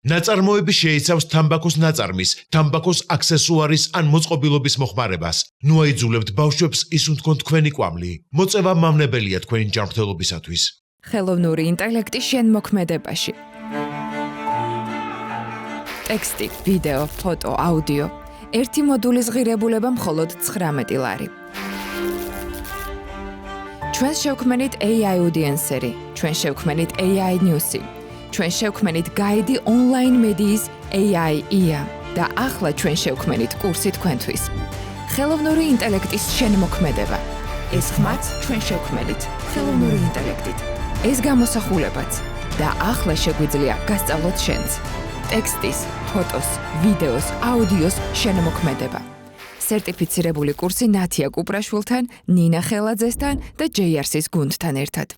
ნაწარმოები შეიცავს თამბაქოს ნაწარმის, თამბაქოს აქსესუარის ან მოწყობილობის მოხმარებას. ნუ აიძულებთ ბავშვებს ისუნ თქვენ თქვენი კვამლი. მოწევა მავნებელია თქვენი ჯანმრთელობისათვის. ხელოვნური ინტელექტი შენმოქმედებაში. ტექსტი, ვიდეო, ფოტო, აუდიო. ერთი მოდულის ღირებულება მხოლოდ 19 ლარი. ჩვენ შევქმნით AI audience-ერი, ჩვენ შევქმნით AI news-ი, ჩვენ შევქმნით გაიდი ონლაინ მედიის AI IA და ახლა ჩვენ შევქმნით კურსი თქვენთვის. ხელოვნური ინტელექტის შენმოქმედება. ეს ხმაც ჩვენ შევქმნით ხელოვნური ინტელექტით. ეს გამოსახულებაც და ახლა შეგვიძლია გასწავლოთ შენც. ტექსტის, ფოტოს, ვიდეოს, აუდიოს შენმოქმედება. სერტიფიცირებული კურსი ნათია კუპრაშვილთან, ნინა ხელაძესთან და JRC-ის გუნდთან ერთად.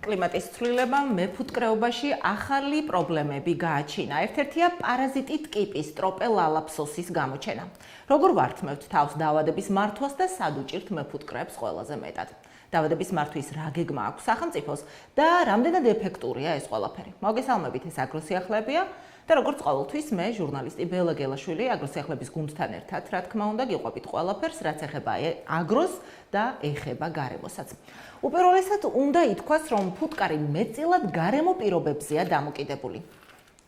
კლიმატის ცვლილებამ მეფუტკრეობაში ახალი პრობლემები გააჩინა. ერთ-ერთია პარაზიტი ტკიპის ტროპელალაფსოსის გამოჩენა. როგორ ვართმევთ თავს დაავადების მართვას და სად უჭირთ მეფუტკრეებს ყველაზე მეტად? დაავადების მართვის რა გეგმა აქვს სახელმწიფოს და რამდენად ეფექტურია ეს ყველაფერი? მოგესალმებით, ეს აგროსიახლებია და როგორც ყოველთვის მე ჟურნალისტი ბელა გელაშვილი აგროსიახლების გუნდთან ერთად, რა თქმა უნდა, გიყვებით ყველაფერს, რაც ეხება აგროს და ეხება გარემოსაც. უპირველესად უნდა ითქვას, რომ ფუტკარი მეტწილად გარემო პირობებზეა დამოკიდებული.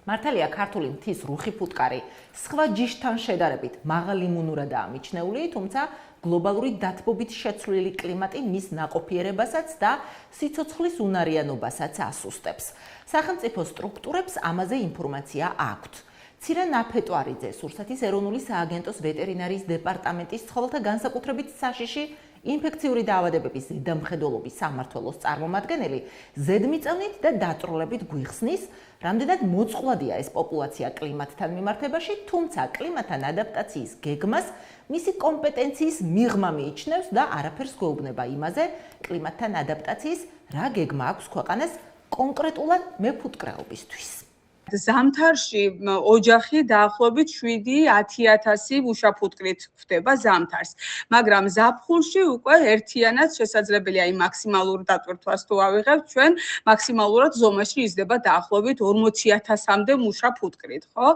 მართალია ქართული მთის რუხი ფუტკარი სხვა ჯიშთან შედარებით მაღალ იმუნურადაა მიჩნეული, თუმცა გლობალური დათბობით შეცვლილი კლიმატი მის ნაყოფიერებასაც და სიცოცხლის უნარიანობასაც ასუსტებს. სახელმწიფო სტრუქტურებს ამაზე ინფორმაცია აქვთ. ცირა ნაფეტვარიძე, სურსათის ეროვნული სააგენტოს ვეტერინარიის დეპარტამენტის ცხოველთა განსაკუთრებით საშიში ინფექციური დაავადებების ზედამხედველობის სამმართველოს წარმომადგენელი ზედმიწევნით და დაწვრილებით გვიხსნის, რამდენად მოწყვლადია ეს პოპულაცია კლიმატთან მიმართებაში, თუმცა კლიმატთან ადაპტაციის გეგმას მისი კომპეტენციის მიღმა მიიჩნევს და არაფერს გვეუბნება იმაზე, კლიმატთან ადაპტაციის რა გეგმა აქვს ქვეყანას კონკრეტულად მეფუტკრეობისთვის. ზამთარში ოჯახი დაახლოებით 7-10,000 მუშაფუტკრით გვხვდება ზამთარს, მაგრამ ზაფხულში უკვე ერთიანად შესაძლებელია იმ მაქსიმალურ დატვირთვას თუ ავიღებთ, ჩვენ მაქსიმალურად ზომაში იზრდება დაახლოებით 40,000-მდე მუშაფუტკრით, ხო?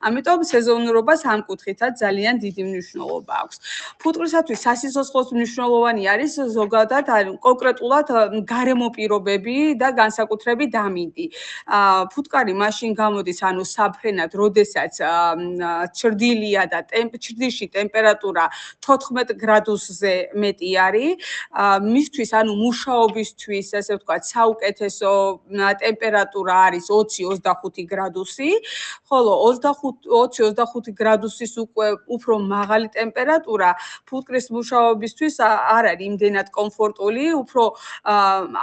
ამიტომ სეზონურობას ამ კუთხითაც ძალიან დიდი მნიშვნელობა აქვს. ფუტკრისათვის სასიცოცხლოს მნიშვნელოვანი არის ზოგადად კონკრეტულად გარემო პირობები და განსაკუთრებით ამინდი. ფუტკარი მაშინ გამოდის, ანუ საფრენად, როდესაც ჩრდილია და ჩრდილში ტემპერატურა 14 გრადუსზე მეტი არის. მისთვის, ანუ მუშაობისთვის, ასე ვთქვათ, საუკეთესო ტემპერატურა არის 20-25 გრადუსი, ხოლო 20-25 გრადუსის უფრო მაღალი ტემპერატურა ფუტკრის მუშაობისთვის არ არის იმდენად კომფორტული, უფრო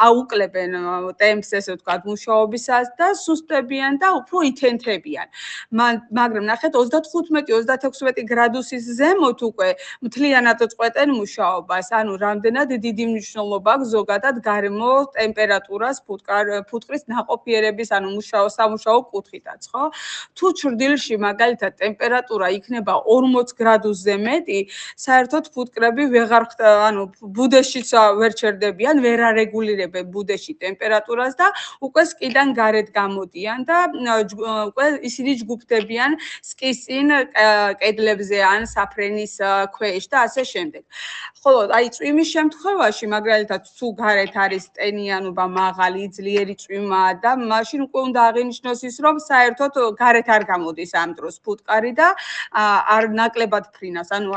აუკლებენ ტემპს, ასე ვთქვათ, მუშაობისას და სუსტებიან და უფრო ითენთებიან. მაგრამ ნახეთ 35-36 გრადუსის ზემოთ უკვე მთლიანად წყვეტენ მუშაობას, ანუ რამდენად დიდი მნიშვნელობა აქვს ზოგადად გარემო ტემპერატურას ფუტკრის ნაყოფიერების, ანუ სამუშაო კუთხითაც, ხო? თუ ჩრდილში მაგალითად ტემპერატურა იქნება 40 გრადუსზე მეტი, საერთოდ ფუტკრები ბუდეშიც ვერ ჩერდებიან, ვერ არეგულირებენ ბუდეში ტემპერატურას და უკვე სკიდან გარეთ გამოდიან და უკვე ისინი ჯგუფდებიან სკის წინ კედლებზე ან საფრენის ქვეშ და ასე შემდეგ. ხოლო აი წვიმის შემთხვევაში, მაგალითად, თუ გარეთ არის ტენიანობა მაღალი, ძლიერი წვიმა და მაშინ უკვე უნდა აღინიშნოს ის, რომ საერთოდ გარეთ არ გამოდის ამ დროს ფუტკარი და არ ნაკლებად ფრინავს, ანუ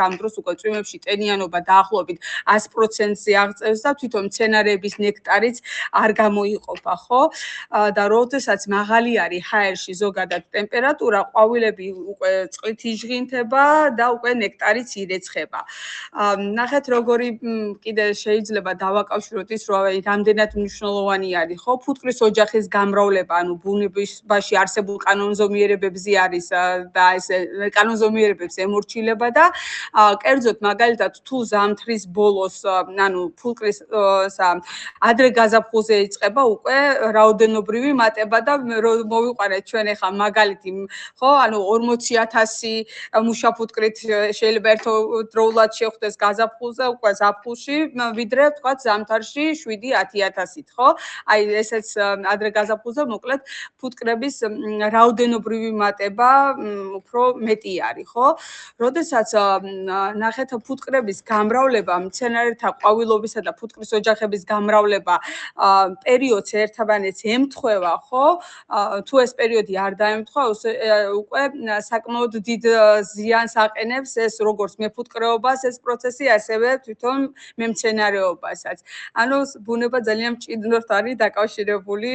ამ დროს უკვე წვიმებში ტენიანობა დაახლოებით 100%-ზე აღწევს და თვითონ მცენარეების ნექტარიც არ გამოიყოფა, ხო? და როდესაც მაღალი არის არის ჰაერში ზოგადად ტემპერატურა, ყვავილები უკვე წყლით იჟღინთება და უკვე ნექტარიც ირეცხება. ნახეთ როგორი კიდე შეიძლება დავაკავშიროთ ის, რომ რამდენად მნიშვნელოვანი არის, ხო, ფუტკრის ოჯახის გამრავლება, ანუ ბუნებაში არსებულ კანონზომიერებებზე არის და ეს კანონზომიერებებს ემორჩილება და კერძოდ მაგალითად თუ ზამთრის ბოლოს, ანუ ფუტკრის ადრე გაზაფხულზე იწყება უკვე რაოდენობრივი მატება და მოვიყვანეთ ჩვენ ახლა მაგალითი, ხო, ანუ 40,000 მუშა ფუტკრით შეიძლება ერთდროულად შეხვდეს გაზაფხულზე, უკვე ზაფხულში, ვიდრე თქვა ზამთარში 7-10,000-ით, ხო? აი ესეც ადრე გაზაფხულზე მოკლედ ფუტკრების რაოდენობრივი მატება უფრო მეტი არის, ხო? როდესაც ნახეთ ფუტკრების გამრავლება, მცენარეთა ყვავილობისა და ფუტკრის ოჯახების გამრავლება პერიოდს ერთმანეთს ემთხვევა, ხო? თუ ეს პერიოდი არ დაემთხვევა, უკვე საკმაოდ დიდ ზიანს აყენებს ეს როგორც მეფუტკრეობას ეს პროცესი, ასევე თვითონ მემცენარეობასაც. ანუ ბუნება ძალიან მჭიდროდ არის დაკავშირებული,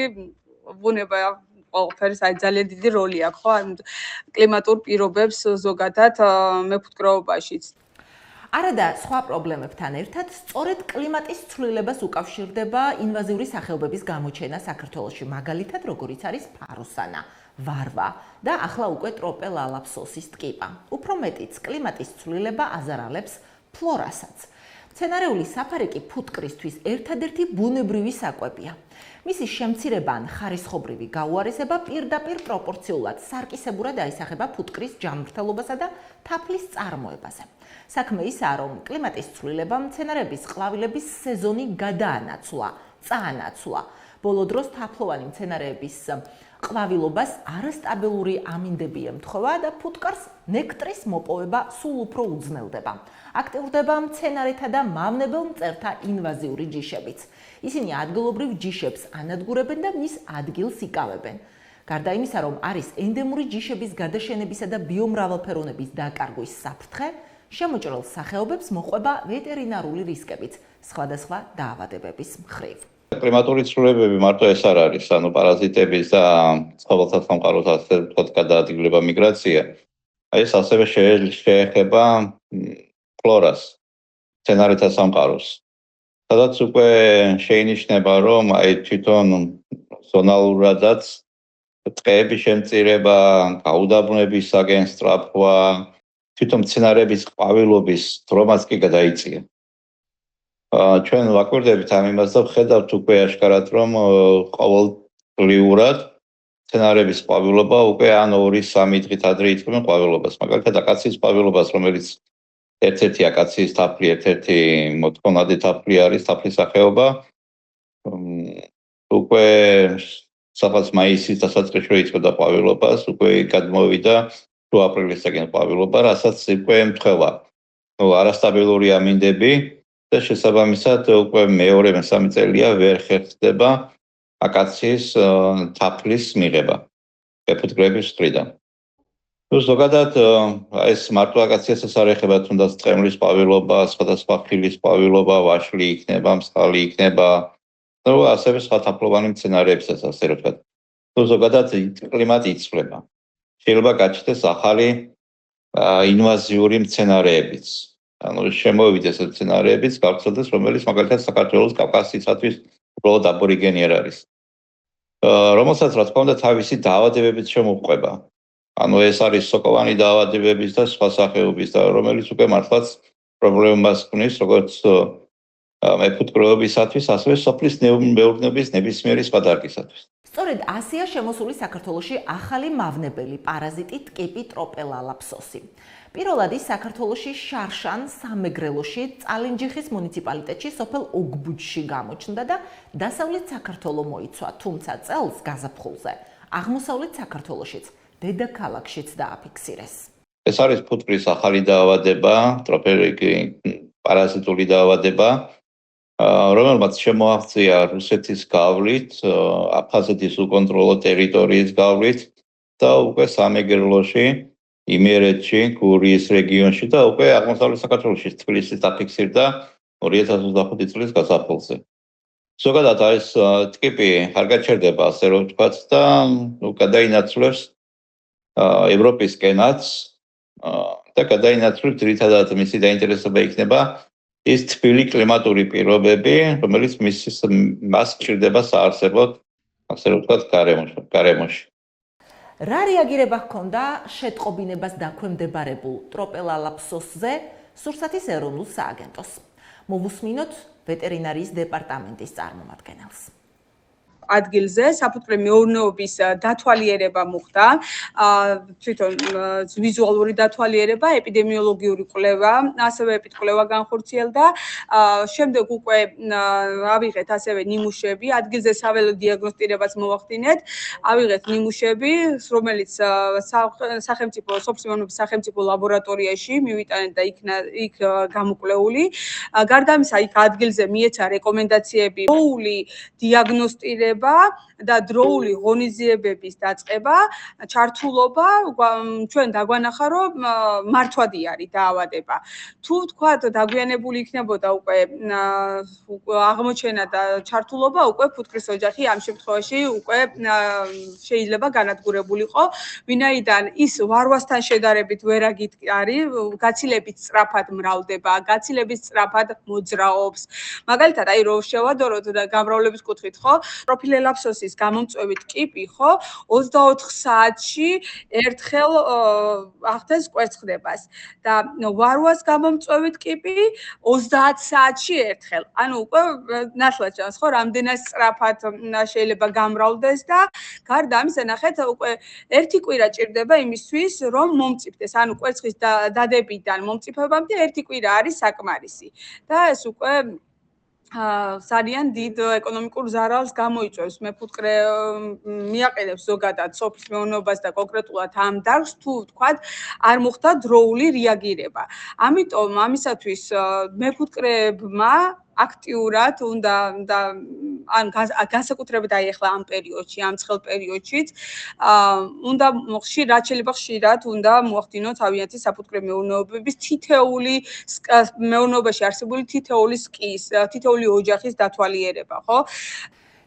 ბუნება ყველაფერს ძალიან დიდი როლი აქვს, ხო? კლიმატურ პირობებს ზოგადად მეფუტკრეობაშიც. არადა სხვა პრობლემებთან ერთად, სწორედ კლიმატის ცვლილებას უკავშირდება ინვაზიური სახეობების გამოჩენა საქართველოში, მაგალითად, როგორიც არის ფაროსანა, ვარვა და ახლა უკვე ტროპელალაფსოსის ტკიპა. უფრო მეტიც, კლიმატის ცვლილება აზარალებს ფლორასაც. მცენარეული საფარიკი ფუტკრისთვის ერთადერთი ბუნებრივი საკვებია. მისი შემცირება ან ხარისხობრივი გაუარესება პირდაპირ პროპორციულად სარკისებურად აისახება ფუტკრის ჯანმრთელობასა და თაფლის წარმოებაზე. საქმე ისაა, რომ კლიმატის ცვლილება მცენარეების ყვავილების სეზონი გადაანაცვლა, წაანაცვლა. ბოლო დროს თაფლოვანი მცენარეების ყვავილობას არასტაბილური ამინდები ემთხვევა და ფუტკარს ნექტრის მოპოვება სულ უფრო უძნელდება. აქტიურდება მცენარეთა და მავნებელ მწერთა ინვაზიური ჯიშებიც. ისინი ადგილობრივ ჯიშებს ანადგურებენ და მის ადგილს იკავებენ. გარდა იმისა, რომ არის ენდემური ჯიშების გადაშენებისა და ბიომრავალფეროვნების დაკარგვის საფრთხე, შემოჭრელ სახეობებს მოყვება ვეტერინარული რისკებიც სხვადასხვა დაავადებების მხრივ. კლიმატური ცვლილებები მარტო ეს არ არის, ანუ პარაზიტების და ცხოველთა სამყაროს ასე ვთქვათ გადაადგილება, მიგრაცია. ეს ასევე შეეხება ფლორას, მცენარეთა სამყაროს. სადაც უკვე შეინიშნება, რომ აი თვითონ ზონალურადაც ტყეების შემწირება, გაუდაბნოებისაგენ სწრაფვა, თვითონ მცენარეების ყვავილობის დრომაც კი გადაიწია. ჩვენ ვაკვირდებით ამ იმას და ვხედავთ უკვე აშკარად, რომ ყოველდღიურად მცენარეების ყვავილობა უკვე ან 2-3 დღით ადრე იწყებენ ყვავილობას. მაგალითად, აკაციის ყვავილობას, რომელიც ერთ-ერთი აკაციის თაფლი, ერთ-ერთი მოთხოვნადი თაფლი არის, თაფლის სახეობა. უკვე სადღაც მაისის დასაწყისში იწყებდა ყვავილობას, უკვე გადმოვიდა თუ აპრილისაკენ ყვავილობა, რასაც უკვე ემთხვევა. არასტაბილური ამინდები და შესაბამისად უკვე მეორე-მესამე წელია ვერ ხერხდება აკაციის თაფლის მიღება მეფუტკრეების მხრიდან. ზოგადად ეს მარტო აკაციასაც არ ეხება, თუნდაც წემლის ყვავილობა, სხვადასხვა ხილის ყვავილობა, ვაშლი იქნება, მსხალი იქნება, და ასევე სხვა თაფლოვანი მცენარეებსაც ასე ვთქვათ. ზოგადად კლიმატი იცვლება. შეიძლება გაჩნდეს ახალი ინვაზიური მცენარეებიც. ანუ შემოვიდეს მცენარეებიც, გავრცელდეს, რომელიც მაგალითად საქართველოს კავკასიისათვის უბრალოდ აბორიგენი არ არის. რომელსაც რა თქმა უნდა თავისი დაავადებებით შემოყვება. ანუ ეს არის სოკოვანი დაავადებების და სხვა სახეობის და რომელიც უკვე მართლაც პრობლემას ქმნის როგორც მეფუტკრეობისათვის, ასევე სოფლის მეურნეობის ნებისმიერი სხვა დარგისათვის. სწორედ ასეა შემოსული საქართველოში ახალი მავნებელი პარაზიტი ტკიპი ტროპელალაფსოსი. პირველად ის საქართველოში შარშან სამეგრელოში, წალენჯიხის მუნიციპალიტეტში, სოფელ ოგბუჯში გამოჩნდა და დასავლეთ საქართველო მოიცვა, თუმცა წელს გაზაფხულზე აღმოსავლეთ საქართველოშიც, დედაქალაქშიც დააფიქსირეს. ეს არის ფუტკრის ახალი დაავადება, პარაზიტული დაავადება, რომელმაც შემოაღწია რუსეთის გავლით, აფხაზეთის უკონტროლო ტერიტორიის გავლით და უკვე სამეგრელოში, იმერეთში, გურიის რეგიონში და უკვე აღმოსავლეთ საქართველოში თბილისის დაფიქსირდა 2025 წლის გაზაფხულზე. ზოგადად არის ტკიპი არ გაჩერდება, ასე რომ ვთქვათ და გადაინაცვლებს ევროპისკენაც და გადაინაცვლებს ძირითადად მისი დაინტერესება იქნება ის თბილი კლიმატური პირობები, რომელიც მას სჭირდება საარსებოდ, ასე რომ ვთქვათ, გარემოში. რა რეაგირება ჰქონდა შეტყობინებას დაქვემდებარებულ ტროპელალაფსოსზე სურსათის ეროვნულ სააგენტოს? მოვუსმინოთ ვეტერინარიის დეპარტამენტის წარმომადგენელს. ადგილზე საფუძვლე მეურნეობის დათვალიერება მოხდა, თვითონ ვიზუალური დათვალიერება, ეპიდემიოლოგიური კვლევა, ასევე ეპიდკვლევა განხორციელდა. შემდეგ უკვე ავიღეთ ასევე ნიმუშები, ადგილზე საველო დიაგნოსტირებას მოვახდინეთ, ავიღეთ ნიმუშები, რომელიც სოფლის სახელმწიფო ლაბორატორიაში მივიტანეთ და იქ გამოკვლეული. გარდა ამისა, იქ ადგილზე მიეცა რეკომენდაციები, დროული დიაგნოსტირება და დროული ღონისძიებების დაწყება, ჩართულობა, ჩვენ დაგვანახა, რომ მართვადი არის დაავადება. თუ ვთქვათ, დაგვიანებული იქნებოდა უკვე აღმოჩენა და ჩართულობა, უკვე ფუტკრის ოჯახი ამ შემთხვევაში უკვე შეიძლება განადგურებულიყო, ვინაიდან ის ვარვასთან შედარებით ვერაგით არის, გაცილებით სწრაფად მრავლდება, გაცილებით სწრაფად მოძრაობს. მაგალითად, აი რო შევადოროთ და გამრავლების კუთხით, ხო? ტროპელალაფსოსის გამომწვევი ტკიპი, ხო, 24 საათში ერთხელ ახდენს კვერცხდებას და ვარვას გამომწვევი ტკიპი 30 საათში ერთხელ. ანუ უკვე ნათლად ჩანს, ხო, რამდენად სწრაფად შეიძლება გამრავლდეს და გარდა ამისა, ნახეთ, უკვე ერთი კვირა ჭირდება იმისთვის, რომ მომწიფდეს, ანუ კვერცხის დადებიდან მომწიფებამდე ერთი კვირა არის საკმარისი. და ეს უკვე ძალიან დიდ ეკონომიკურ ზარალს გამოიწვევს. მეფუტკრე მიაყენებს ზოგადად სოფლის მეურნეობას და კონკრეტულად ამ დარგს, თუ ვთქვათ, არ მოხდა დროული რეაგირება. ამიტომ ამისათვის მეფუტკრეებმა აქტიურად უნდა ან განსაკუთრებით აი ახლა ამ პერიოდში, ამ ცხელ პერიოდშიც უნდა ხშირად შეიძლება ხშირად უნდა მოახდინოთ თავიანთი საფუძვლე მეურნეობების თითეული მეურნეობაში არსებული თითეული ოჯახის დათვალიერება, ხო?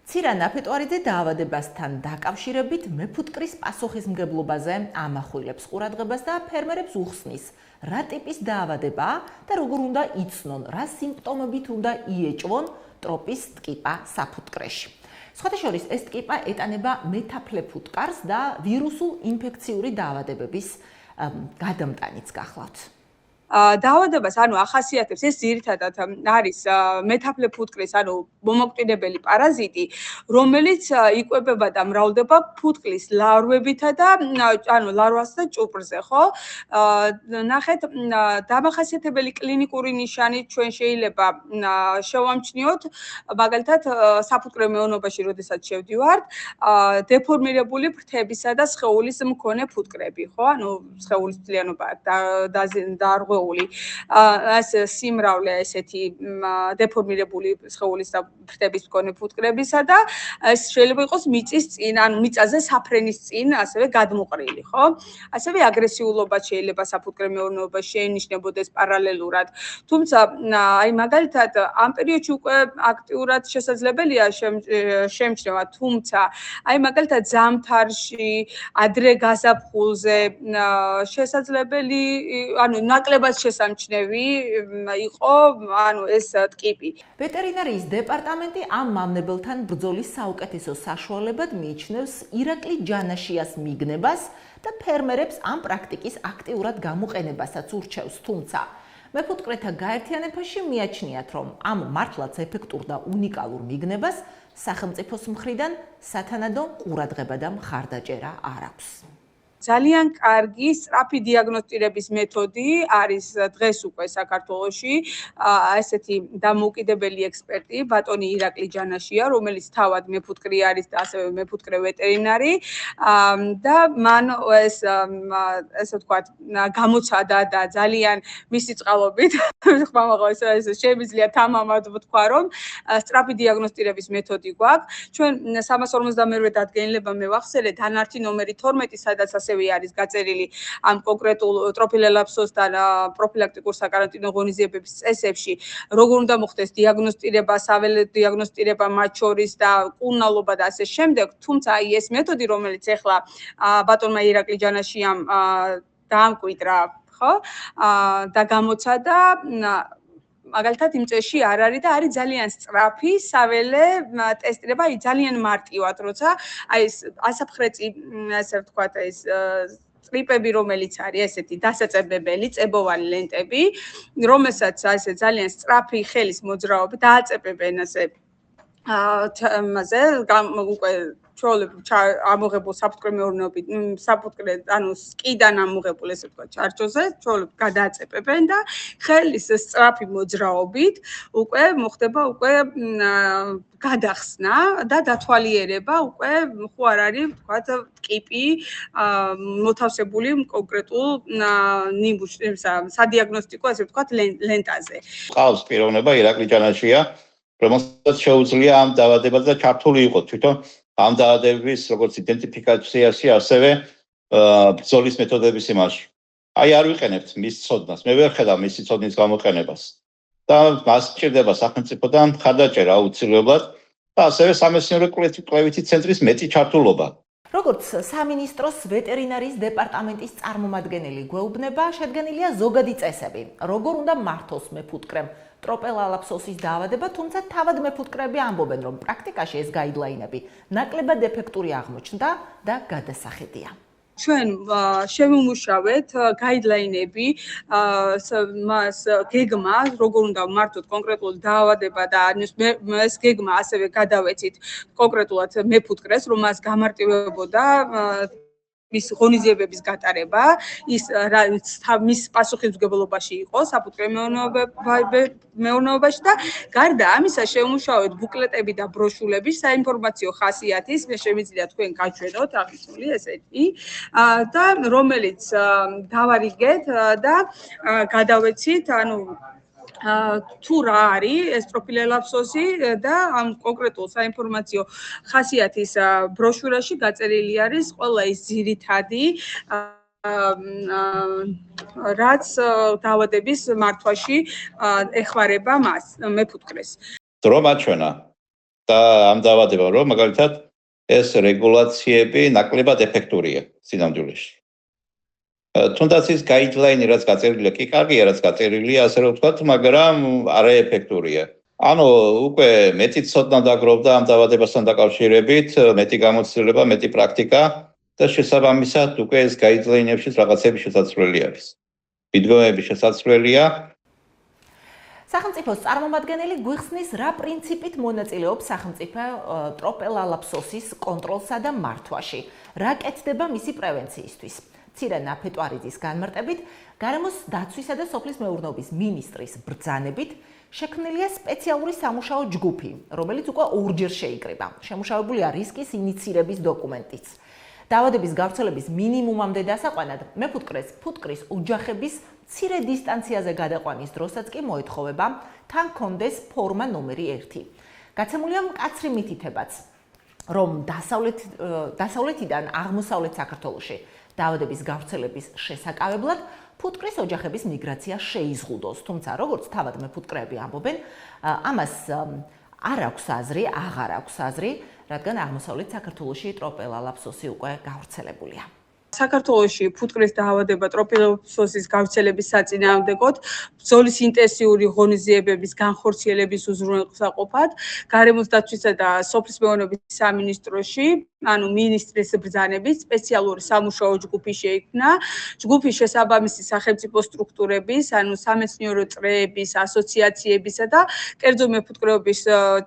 ცირა ნაფეტვარიძე დაავადებასთან დაკავშირებით მეფუტკრის პასუხისმგებლობაზე ამახვილებს ყურადღებას და ფერმერებს უხსნის, რა ტიპის დაავადებაა და როგორ უნდა იცნონ, რა სიმპტომებით უნდა იეჭვონ ტროპის ტკიპა საფუტკრეში. სხვათა შორის, ეს ტკიპა ეტანება მეტაფლე ფუტკარს და ვირუსულ ინფექციური დაავადებების გადამტანიც გახლავთ. დაავადებას, ანუ ახასიათებს ეს ძირითადად არის მეტაფლე ფუტკრის, ანუ მომაკვდინებელი პარაზიტი, რომელიც იკვებება და მრავლდება ფუტკლის ლარვებითა და ანუ ლარვასა და ჭუპრზე, ხო? ნახეთ, დამახასიათებელი კლინიკური ნიშანი ჩვენ შეიძლება შევამჩნიოთ, მაგალითად, საფუტკრე მეურნეობაში, როდესაც შევდივართ, დეფორმირებული ფრთებისა და სხეულის მქონე ფუტკრები, ხო? ანუ სხეულის მთლიანობა დარღვეული. ეს სიმრავლე ესეთი დეფორმირებული სხეულის და ფრთების მქონე ფუტკრებისა და ეს შეიძლება იყოს მიწის წინ, ანუ მიწაზე საფრენის წინ, ასევე გადმოყრილი, ხო? ასევე აგრესიულობა შეიძლება საფუტკრე მეურნეობაში შეინიშნებოდეს პარალელურად. თუმცა, აი მაგალითად, ამ პერიოდში უკვე აქტიურად შესაძლებელია შემჩნევა, თუმცა, აი მაგალითად, ზამთარში, ადრე გაზაფხულზე შესაძლებელი, ანუ ნაკლებად შესამჩნევი იყო, ანუ ეს ტკიპი. ვეტერინარიის დეპარტამენტი ამ მამნებელთან ბრძოლის საუკეთესო საშუალებად მიიჩნევს ირაკლი ჯანაშიას მიგნებას და ფერმერებს ამ პრაქტიკის აქტიურად გამოყენებასაც ურჩევს, თუმცა მეფუტკრეთა გაერთიანებაში მიაჩნიათ, რომ ამ მართლაც ეფექტურ და უნიკალურ მიგნებას სახელმწიფოს მხრიდან სათანადო ყურადღება და მხარდაჭერა არ აქვს. ძალიან კარგი სწრაფი დიაგნოსტირების მეთოდი არის დღეს უკვე საქართველოში ესეთი დამოუკიდებელი ექსპერტი ბატონი ირაკლი ჯანაშია, რომელიც თავად მეფუტკრი არის და ასევე მეფუტკრე ვეტერინარი და მან ესე ვთქვათ გამოცადა და ძალიან მისი წყალობით ხმამაღლა ეს შეიძლება თამამად ვთქვა, რომ სწრაფი დიაგნოსტირების მეთოდი გვაქვს. ჩვენ 352 დადგენილება მევახსენეთ, დანართი ნომერი 12, სადაც ასე ასევე არის გაწერილი ამ კონკრეტულ ტროპილელაპსოსთან პროფილაქტიკურ საკარანტინო ღონისძიებების წესებში, როგორ უნდა მოხდეს დიაგნოსტირება, საველე დიაგნოსტირება მათ შორის და კურნალობა და ასე შემდეგ. თუმცა ეს მეთოდი, რომელიც ახლა ბატონმა ირაკლი ჯანაშიამ დაამკვიდრა, ხო? და გამოცადა მაგალითად იმ წესში არ არის და არის ძალიან სწრაფი საველე ტესტირება, ძალიან მარტივად, როცა აი ეს ასაფხრეწი, ასე ვთქვათ, ეს წრიპები, რომელიც არის ესეთი დასაწებებელი, წებოვანი ლენტები, რომელსაც ასე ძალიან სწრაფი ხელის მოძრაობით დააწებებენ ასე უკვე ჩვეულებრივ ამოღებულ საფუტკრე მეურნეობით, საფუტკრე, ანუ სკიდან ამოღებულ, ესე ვთქვათ, ჩარჩოზე, ჩვეულებრივ გადააწებებენ და ხელის სწრაფი მოძრაობით უკვე მოხდება გადახსნა და დათვალიერება უკვე ხო არ არის, ვთქვათ, ტკიპი მოთავსებული კონკრეტულ სადიაგნოსტიკო, ასე ვთქვათ, ლენტაზე. ყავს პიროვნება ირაკლი ჯანაშია, რომელსაც შეუძლია ამ დაავადებაზე ჩართული იყო თვითონ ამ დაავადების როგორც იდენტიფიკაციაში, ასევე ბრძოლის მეთოდების იმაში. აი არ ვიყენებთ მის ცოდნას, მე ვერ ხედავ მისი ცოდნის გამოყენებას. და მას სჭირდება სახელმწიფოდან მხარდაჭერა აუცილებლად და ასევე სამეცნიერო კვლევითი ცენტრის მეტი ჩართულობა. როგორც სამინისტროს ვეტერინარიის დეპარტამენტის წარმომადგენელი გვეუბნება, შედგენილია ზოგადი წესები, როგორ უნდა მართოს მეფუტკრემ ტროპელალაფსოსის დაავადება, თუმცა თავად მეფუტკრეები ამბობენ, რომ პრაქტიკაში ეს გაიდლაინები ნაკლებად ეფექტური აღმოჩნდა და გადასახედია. ჩვენ შევიმუშავეთ გაიდლაინები მას გეგმა, როგორ უნდა მართოთ კონკრეტულ დაავადება და ეს გეგმა ასევე გადავეცით კონკრეტულად მეფუტკრეს, რომ მას გამარტივებოდა მის ღონისძიებების გატარება, ის მის პასუხისმგებლობაში იყო საფუტკრე მეურნეობაში და გარდა ამისა შევმუშავეთ ბუკლეტები და ბროშურები საინფორმაციო ხასიათის, მე შემიძლია თქვენ გაჩვენოთ აღნიშნული ესეთი და რომელიც დავარიგეთ და გადავეცით, ანუ თუ რა არის ეს ტროპილელაპსოსი და ამ კონკრეტულ საინფორმაციო ხასიათის ბროშურაში გაწერილი არის ყველა ის ძირითადი რაც დაავადების მართვაში ეხმარება მას მეფუტკრეს. დრო მაჩვენა და ამ დაავადება რომ მაგალითად ეს რეგულაციები ნაკლებად ეფექტურია სინამდვილეში. თუნდაც ის გაიდლაინი რაც გაწერილია, კი კარგია რაც გაწერილია, ასე რომ ვთქვათ, მაგრამ არაეფექტურია. ანუ უკვე მეტი ცოდნა დაგროვდა ამ დაავადებასთან დაკავშირებით, მეტი გამოცდილება, მეტი პრაქტიკა და შესაბამისად უკვე ეს გაიდლაინებში რაღაცები შესაძლებელი არის. მიდგომები შესაძლებელია. სახელმწიფოს წარმომადგენელი გვიხსნის, რა პრინციპით მონაწილეობს სახელმწიფო ტროპელალაფსოსის კონტროლსა და მართვაში, რა კეთდება მისი პრევენციისთვის. მცირე ნაფეტვარიძის განმარტებით, გარემოს დაცვისა და სოფლის მეურნეობის მინისტრის ბრძანებით შექმნილია სპეციალური სამუშაო ჯგუფი, რომელიც უკვე ორჯერ შეიკრიბა. შემუშავებულია რისკის ინიცირების დოკუმენტიც. დაავადების გავრცელების მინიმუმამდე დასაყვანად მეფუტკრეს ფუტკრის ოჯახების მცირე დისტანციაზე გადაყვანის დროსაც კი მოეთხოვება თან კონდეს ფორმა ნომერი 1. გაცემულია მკაცრი მითითებაც, რომ დასავლეთიდან აღმოსავლეთ საქართველოში დაავადების გავრცელების შესაკავებლად ფუტკრის ოჯახების მიგრაცია შეიზღუდოს, თუმცა როგორც თავად მეფუტკრეები ამბობენ, ამას არ აქვს აზრი, აღარ აქვს აზრი, რადგან აღმოსავლეთ საქართველოში ტროპელალაფსოსი უკვე გავრცელებულია. საქართველოში ფუტკრის დაავადება ტროპილელაპსოსის გავრცელების საწინააღმდეგოდ ბრძოლის ინტენსიური ღონისძიებების განხორციელების უზრუნველყოფად გარემოს დაცვისა და სოფლის მეურნეობის სამინისტროში, ანუ მინისტრის ბრძანებით სპეციალური სამუშაო ჯგუფი შეიქმნა. ჯგუფის შესაბამისი სახელმწიფო სტრუქტურების, ანუ სამეცნიერო წრეების, ასოციაციებისა და კერძო მეფუტკრეობის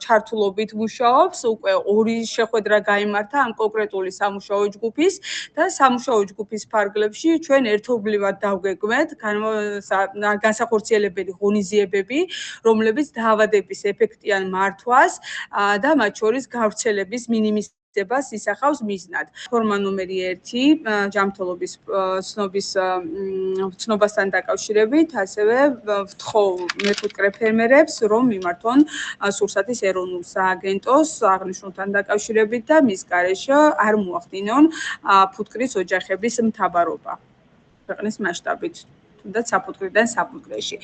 ჩართულობით მუშაობს. უკვე 2 შეხვედრა გაიმართა ამ კონკრეტული სამუშაო ჯგუფის და სამუშაო ჯგუფის ფარგლებში ჩვენ ერთობლივად დავგეგმეთ განსახორციელებელი ღონისძიებები, რომლებიც დაავადების ეფექტიან მართვას და მათ შორის გავრცელების მინიმიზაციას მისდებას ისახავს მიზნად. ფორმა ნომერი 1 ჯანმრთელობის ცნობასთან დაკავშირებით, ასევე ვთხოვ მეფუტკრე ფერმერებს, რომ მიმართონ სურსათის ეროვნულ სააგენტოს აღნიშნულთან დაკავშირებით და მის გარეშე არ მოახდინონ ფუტკრის ოჯახების მთავარობა ქვეყნის მასშტაბით. თუნდაც საფუტკრიდან საფუტკრეში.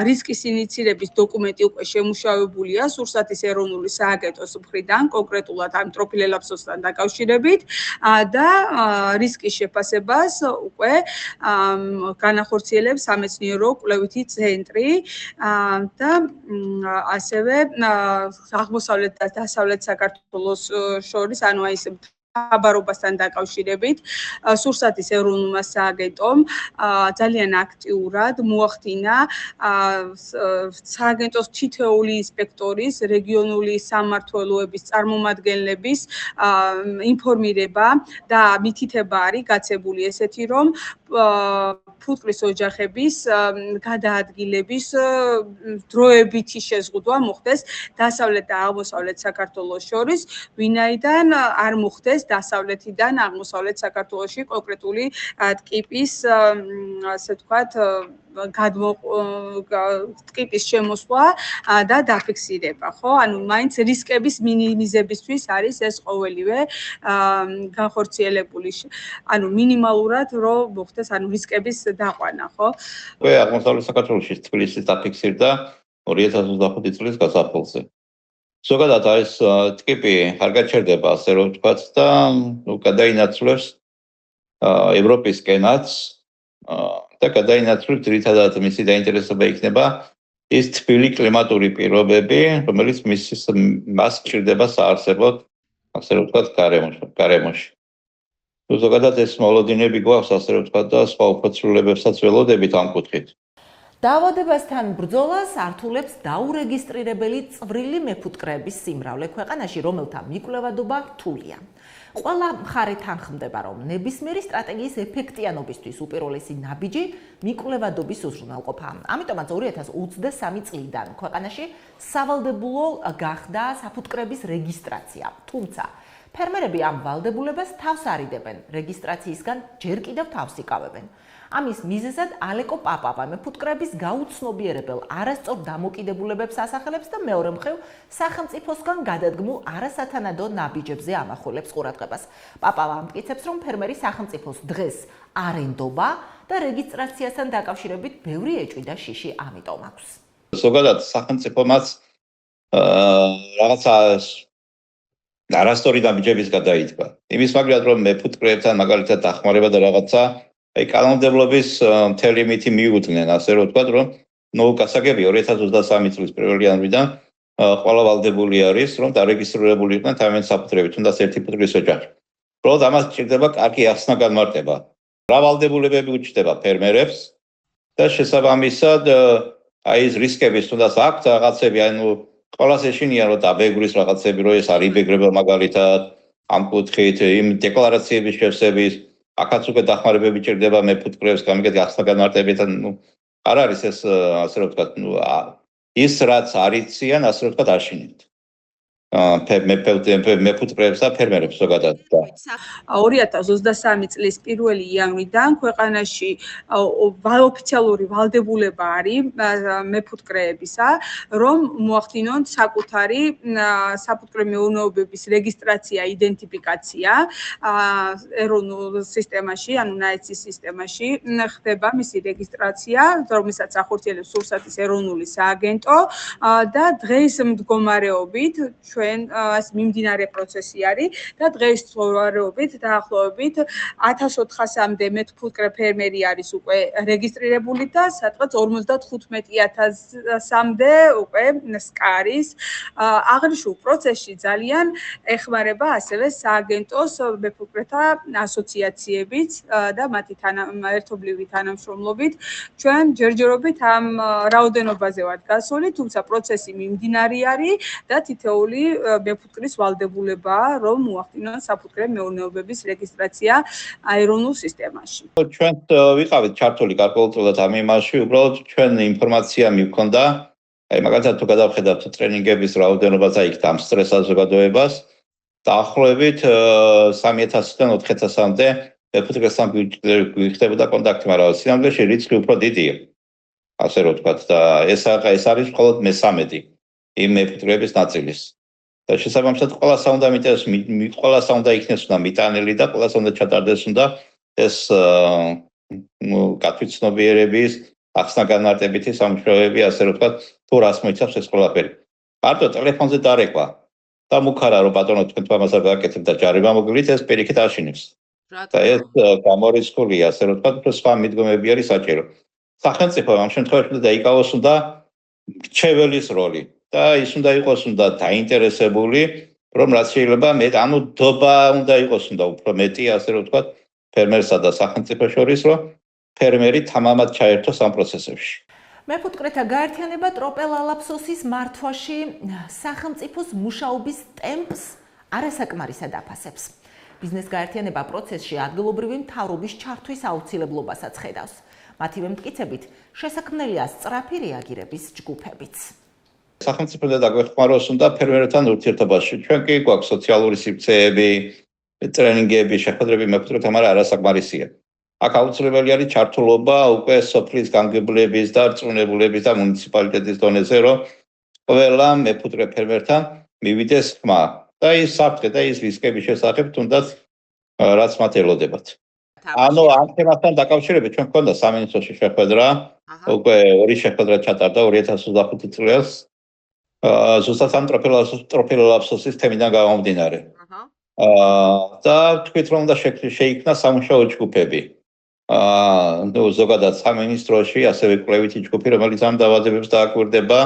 რისკის ინიცირების დოკუმენტი უკვე შემუშავებულია სურსათის ეროვნული სააგენტოს მხრიდან, კონკრეტულად ამ ტროფილელაფსოსთან დაკავშირებით და რისკის შეფასებას უკვე განახორციელებს სამეცნიერო კვლევითი ცენტრი და ასევე აღმოსავლეთ და დასავლეთ საქართველოს შორის, ანუ აი ეს ხაბარობასთან დაკავშირებით სურსათის ეროვნულმა სააგენტომ ძალიან აქტიურად მოახდინა სააგენტოს თითოეული ინსპექტორის, რეგიონული სამმართველოების წარმომადგენლების ინფორმირება და მითითება არის გაცებული ესეთი, რომ ფუტკრის ოჯახების გადაადგილების დროებითი შეზღუდვა მოხდეს დასავლეთ და აღმოსავლეთ საქართველოს შორის, ვინაიდან არ მოხდეს დასავლეთიდან აღმოსავლეთ საქართველოში კონკრეტული ტკიპის, ასე ვთქვათ, ტკიპის შემოსვლა და დაფიქსირება, ხო? ანუ მაინც რისკების მინიმიზებისთვის არის ეს ყოველივე განხორციელებული, ანუ მინიმალურად რომ მოხდეს, ანუ რისკების დაყვანა, ხო? უკვე აღმოსავლეთ საქართველოში თბილისის დაფიქსირდა 2025 წლის გაზაფხულზე. ზოგადად ეს ტკიპი არ გაჩერდება, ასე რომ ვთქვათ და გადაინაცვლებს ევროპის კენაც და გადაინაცვლებს ძირითადად მისი დაინტერესება იქნება ის თბილი კლიმატური პირობები, რომელიც მას ჭირდება საარსებოდ, ასე რომ ვთქვათ, გარემოში. ზოგადად ეს მოლოდინები გვაქვს, ასე რომ ვთქვათ და სხვა უფროცრულებებსაც ველოდებით ამ კუთხით. დაავადებასთან ბრძოლას ართულებს დაურეგისტრირებელი წვრილი მეფუტკრეების სიმრავლე ქვეყანაში, რომელთა მიკვლევადობა რთულია. ყველა მხარე თანხმდება, რომ ნებისმიერი სტრატეგიის ეფექტიანობისთვის უპირველესი ნაბიჯი მიკვლევადობის უზრუნველყოფა. ამიტომაც 2023 წლიდან ქვეყანაში სავალდებულო გახდა საფუტკრების რეგისტრაცია. თუმცა ფერმერები ამ ვალდებულებას თავს არიდებენ, რეგისტრაციისგან ჯერ კიდევ თავს იკავებენ. ამის მიზეზად ალეკო პაპავა მეფუტკრეების გაუცნობიერებელ არასწორ დამოკიდებულებებს ასახელებს და მეორე მხრივ სახელმწიფოსგან გადადგმულ არასათანადო ნაბიჯებზე ამახვილებს ყურადღებას. პაპავა ამტკიცებს, რომ ფერმერი სახელმწიფოს დღეს არ ენდობა და რეგისტრაციასთან დაკავშირებით ბევრი ეჭვი და შიში ამიტომ აქვს. ზოგადად სახელმწიფომაც რაღაცა არასწორი ნაბიჯების გადაიდგა. იმის მაგალითად, რომ მეფუტკრეებთან მაგალითად დახმარება და რაღაცა აი კანონმდებლობის მთელი მითი მიუძღვნენ, ასე რომ ვთქვათ, რომ გასაგები 2023 წლის 1 იანვრიდან ყველა ვალდებული არის, რომ დარეგისტრირებული იყვნენ თავიანთი საფუტკრები, თუნდაც ერთი ფუტკრის ოჯახი. უბრალოდ ამას ჭირდება კარგი ახსნა განმარტება. რა ვალდებულებები უჩნდება ფერმერებს და შესაბამისად აი ეს რისკების თუნდაც აქვს რაღაცები, ანუ ყველას ეშინია რომ დაბეგრის რაღაცები, რომ ეს არ იბეგრება მაგალითად ამ კუთხით, იმ დეკლარაციების შევსების აქაც უკვე დახმარებები ჭირდება მეფუტკრეებს, გამიგეთ ახსნა განმარტებით, არ არის ეს, ასე რომ ვთქვათ, ის რაც არიციან, ასე რომ ვთქვათ, აშინებთ. მეფუტკრეებს და ფერმერებს ზოგადად. 2023 წლის 1 იანვრიდან ქვეყანაში ოფიციალური ვალდებულება არის მეფუტკრეებისა, რომ მოახდინონ საკუთარი საფუტკრე მეურნეობების რეგისტრაცია, იდენტიფიკაცია ეროვნულ სისტემაში, ანუ ნაეცის სისტემაში ხდება მისი რეგისტრაცია, რომელსაც ახორციელებს სურსათის ეროვნული სააგენტო და დღეს მდგომარეობით მიმდინარე პროცესი არის და დღეს მდგომარეობით დაახლოებით 1400-მდე მეფუტკრე ფერმერი არის უკვე რეგისტრირებული და სადღაც 55,000-მდე უკვე სკარის. აღნიშნულ პროცესში ძალიან ეხმარება ასევე სააგენტოს მეფუტკრეთა ასოციაციებიც და მათი ერთობლივი თანამშრომლობით. ჩვენ ჯერჯერობით ამ რაოდენობაზე ვართ გასული, თუმცა პროცესი მიმდინარე არის და თითოეული მეფუტკრის ვალდებულებაა, რომ მოახდინონ საფუტკრე მეურნეობების რეგისტრაცია ეროვნულ სისტემაში. ჩვენ ვიყავით ჩართული გარკვეულწილად ამ იმაში, უბრალოდ ჩვენ ინფორმაცია მივქონდა, აი მაგალითად თუ გადავხედავთ ტრენინგების რაოდენობაზე, იქ ამ სტრეს საზოგადოებას, დაახლოებით 3000-დან 4000-მდე მეფუტკრესთან გვიხდებოდა კონტაქტი, მაგრამ სინამდვილეში რიცხვი უფრო დიდია. ასე რომ ვთქვათ და ეს არის მხოლოდ მე-13 იმ მეფუტკრეების ნაწილის. და შესაბამისად ყველასა უნდა იქნეს უნდა მიტანილი და ყველასა უნდა ჩატარდეს უნდა ეს გათვითცნობიერების ახსნა განმარტებითი სამუშაოები, ასე რომ ვთქვათ, თუ რას მოიცავს ეს ყველაფერი. მარტო ტელეფონზე დარეკვა და მუქარა რომ ბატონო თქვენ ამას არ გააკეთებთ და ჯარიმა მოგვიგდით, ეს პირიქით აშინებს. და ეს გამორიცხულია, ასე რომ ვთქვათ, სხვა მიდგომები არის საჭირო. სახელმწიფო ამ შემთხვევაში დაიკავოს უნდა მრჩეველის როლი და ის უნდა იყოს უნდა დაინტერესებული, რომ რაც შეიძლება დობა უნდა იყოს უნდა უფრო მეტი, ასე რომ ვთქვათ, ფერმერსა და სახელმწიფოს შორის, რომ ფერმერი თამამად ჩაერთოს ამ პროცესებში. მეფუტკრეთა გაერთიანება ტროპელალაფსოსის მართვაში სახელმწიფოს მუშაობის ტემპს არასაკმარისად აფასებს. ბიზნეს გაერთიანება პროცესში ადგილობრივი მთავრობის ჩართვის აუცილებლობასაც ხედავს. მათივე მტკიცებით, შესაქმნელია სწრაფი რეაგირების ჯგუფებიც. სახელმწიფო და დაგვეხმაროს უნდა ფერმერებთან ურთიერთობაში. ჩვენ კი გვაქვს სოციალური სივრცეები, ტრენინგები, შეხვედრები მეფუტკრეთა, მაგრამ არასაკმარისია. აქ აუცილებელი არის ჩართულობა უკვე სოფლის გამგებლების და რწმუნებულების და მუნიციპალიტეტის დონეზე, რომ ყველა მეფუტკრე ფერმერთან მივიდეს ხმა და ის საფრთხე და ის რისკების შესახებ თუნდაც რაც მათ ელოდებათ. ანუ ამ თემასთან დაკავშირებით ჩვენ გვქონდა სამინისტროში შეხვედრა, უკვე ორი შეხვედრა ჩატარდა 2025 წელს. ზუსტად ამ ტროპელალაფსოსის თემიდან გამომდინარე. და თქვით რომ უნდა შეიქმნა სამუშაო ჯგუფები. ზოგადად სამინისტროში, ასევე კვლევითი ჯგუფი, რომელიც ამ დაავადებებს დააკვირდება,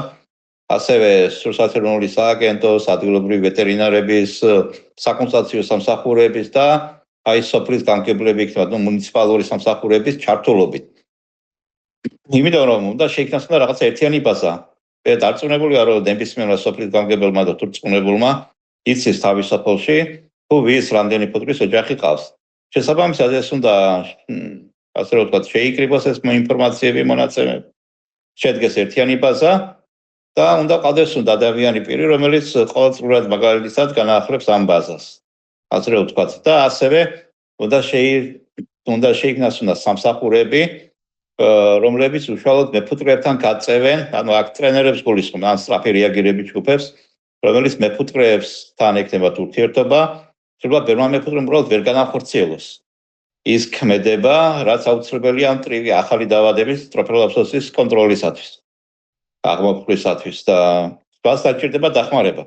ასევე სოციალური სააგენტოს, ადგილობრივი ვეტერინარების, საკონსულტაციო სამსახურების და აი სოფლის გამგებლები იქნება, მუნიციპალური სამსახურების ჩართულობით. იმიტომ რომ უნდა შეიქმნას რაღაცა ერთიანი ბაზა. დარწმუნებულია რომ ნებისმიერმა სოფლის გამგებელმა და თუ რწმუნებულმა იცის თავის სოფელში თუ ვის რამდენი ფუტკრის ოჯახი ყავს. შესაბამისად ეს უნდა ასე რომ ვთქვათ შეიკრიბოს ეს ინფორმაციები მონაცემები. შედგეს ერთიანი ბაზა და უნდა ყავდეს ადამიანი პირი, რომელიც ყოველწლიურად მაგალითად განაახლებს ამ ბაზას. ასე რომ ვთქვათ და ასევე უნდა შეიქმნას სამსახურები, რომლებიც უშუალოდ მეფუტკრეებთან გაწევენ, ანუ აქ ტრენერებს გულისხმობ, ან სწრაფი რეაგირების ჯგუფებს, რომელიც მეფუტკრეებსთან ექნებათ ურთიერთობა, შეიძლება ბერმა მეფუტკრემ უბრალოდ ვერ განახორციელოს ის ქმედება, რაც აუცილებელია ამ ახალი დაავადების ტროპელალაფსოსის კონტროლისათვის, აღმოფხვრისათვის და სხვას საჭირდება დახმარება.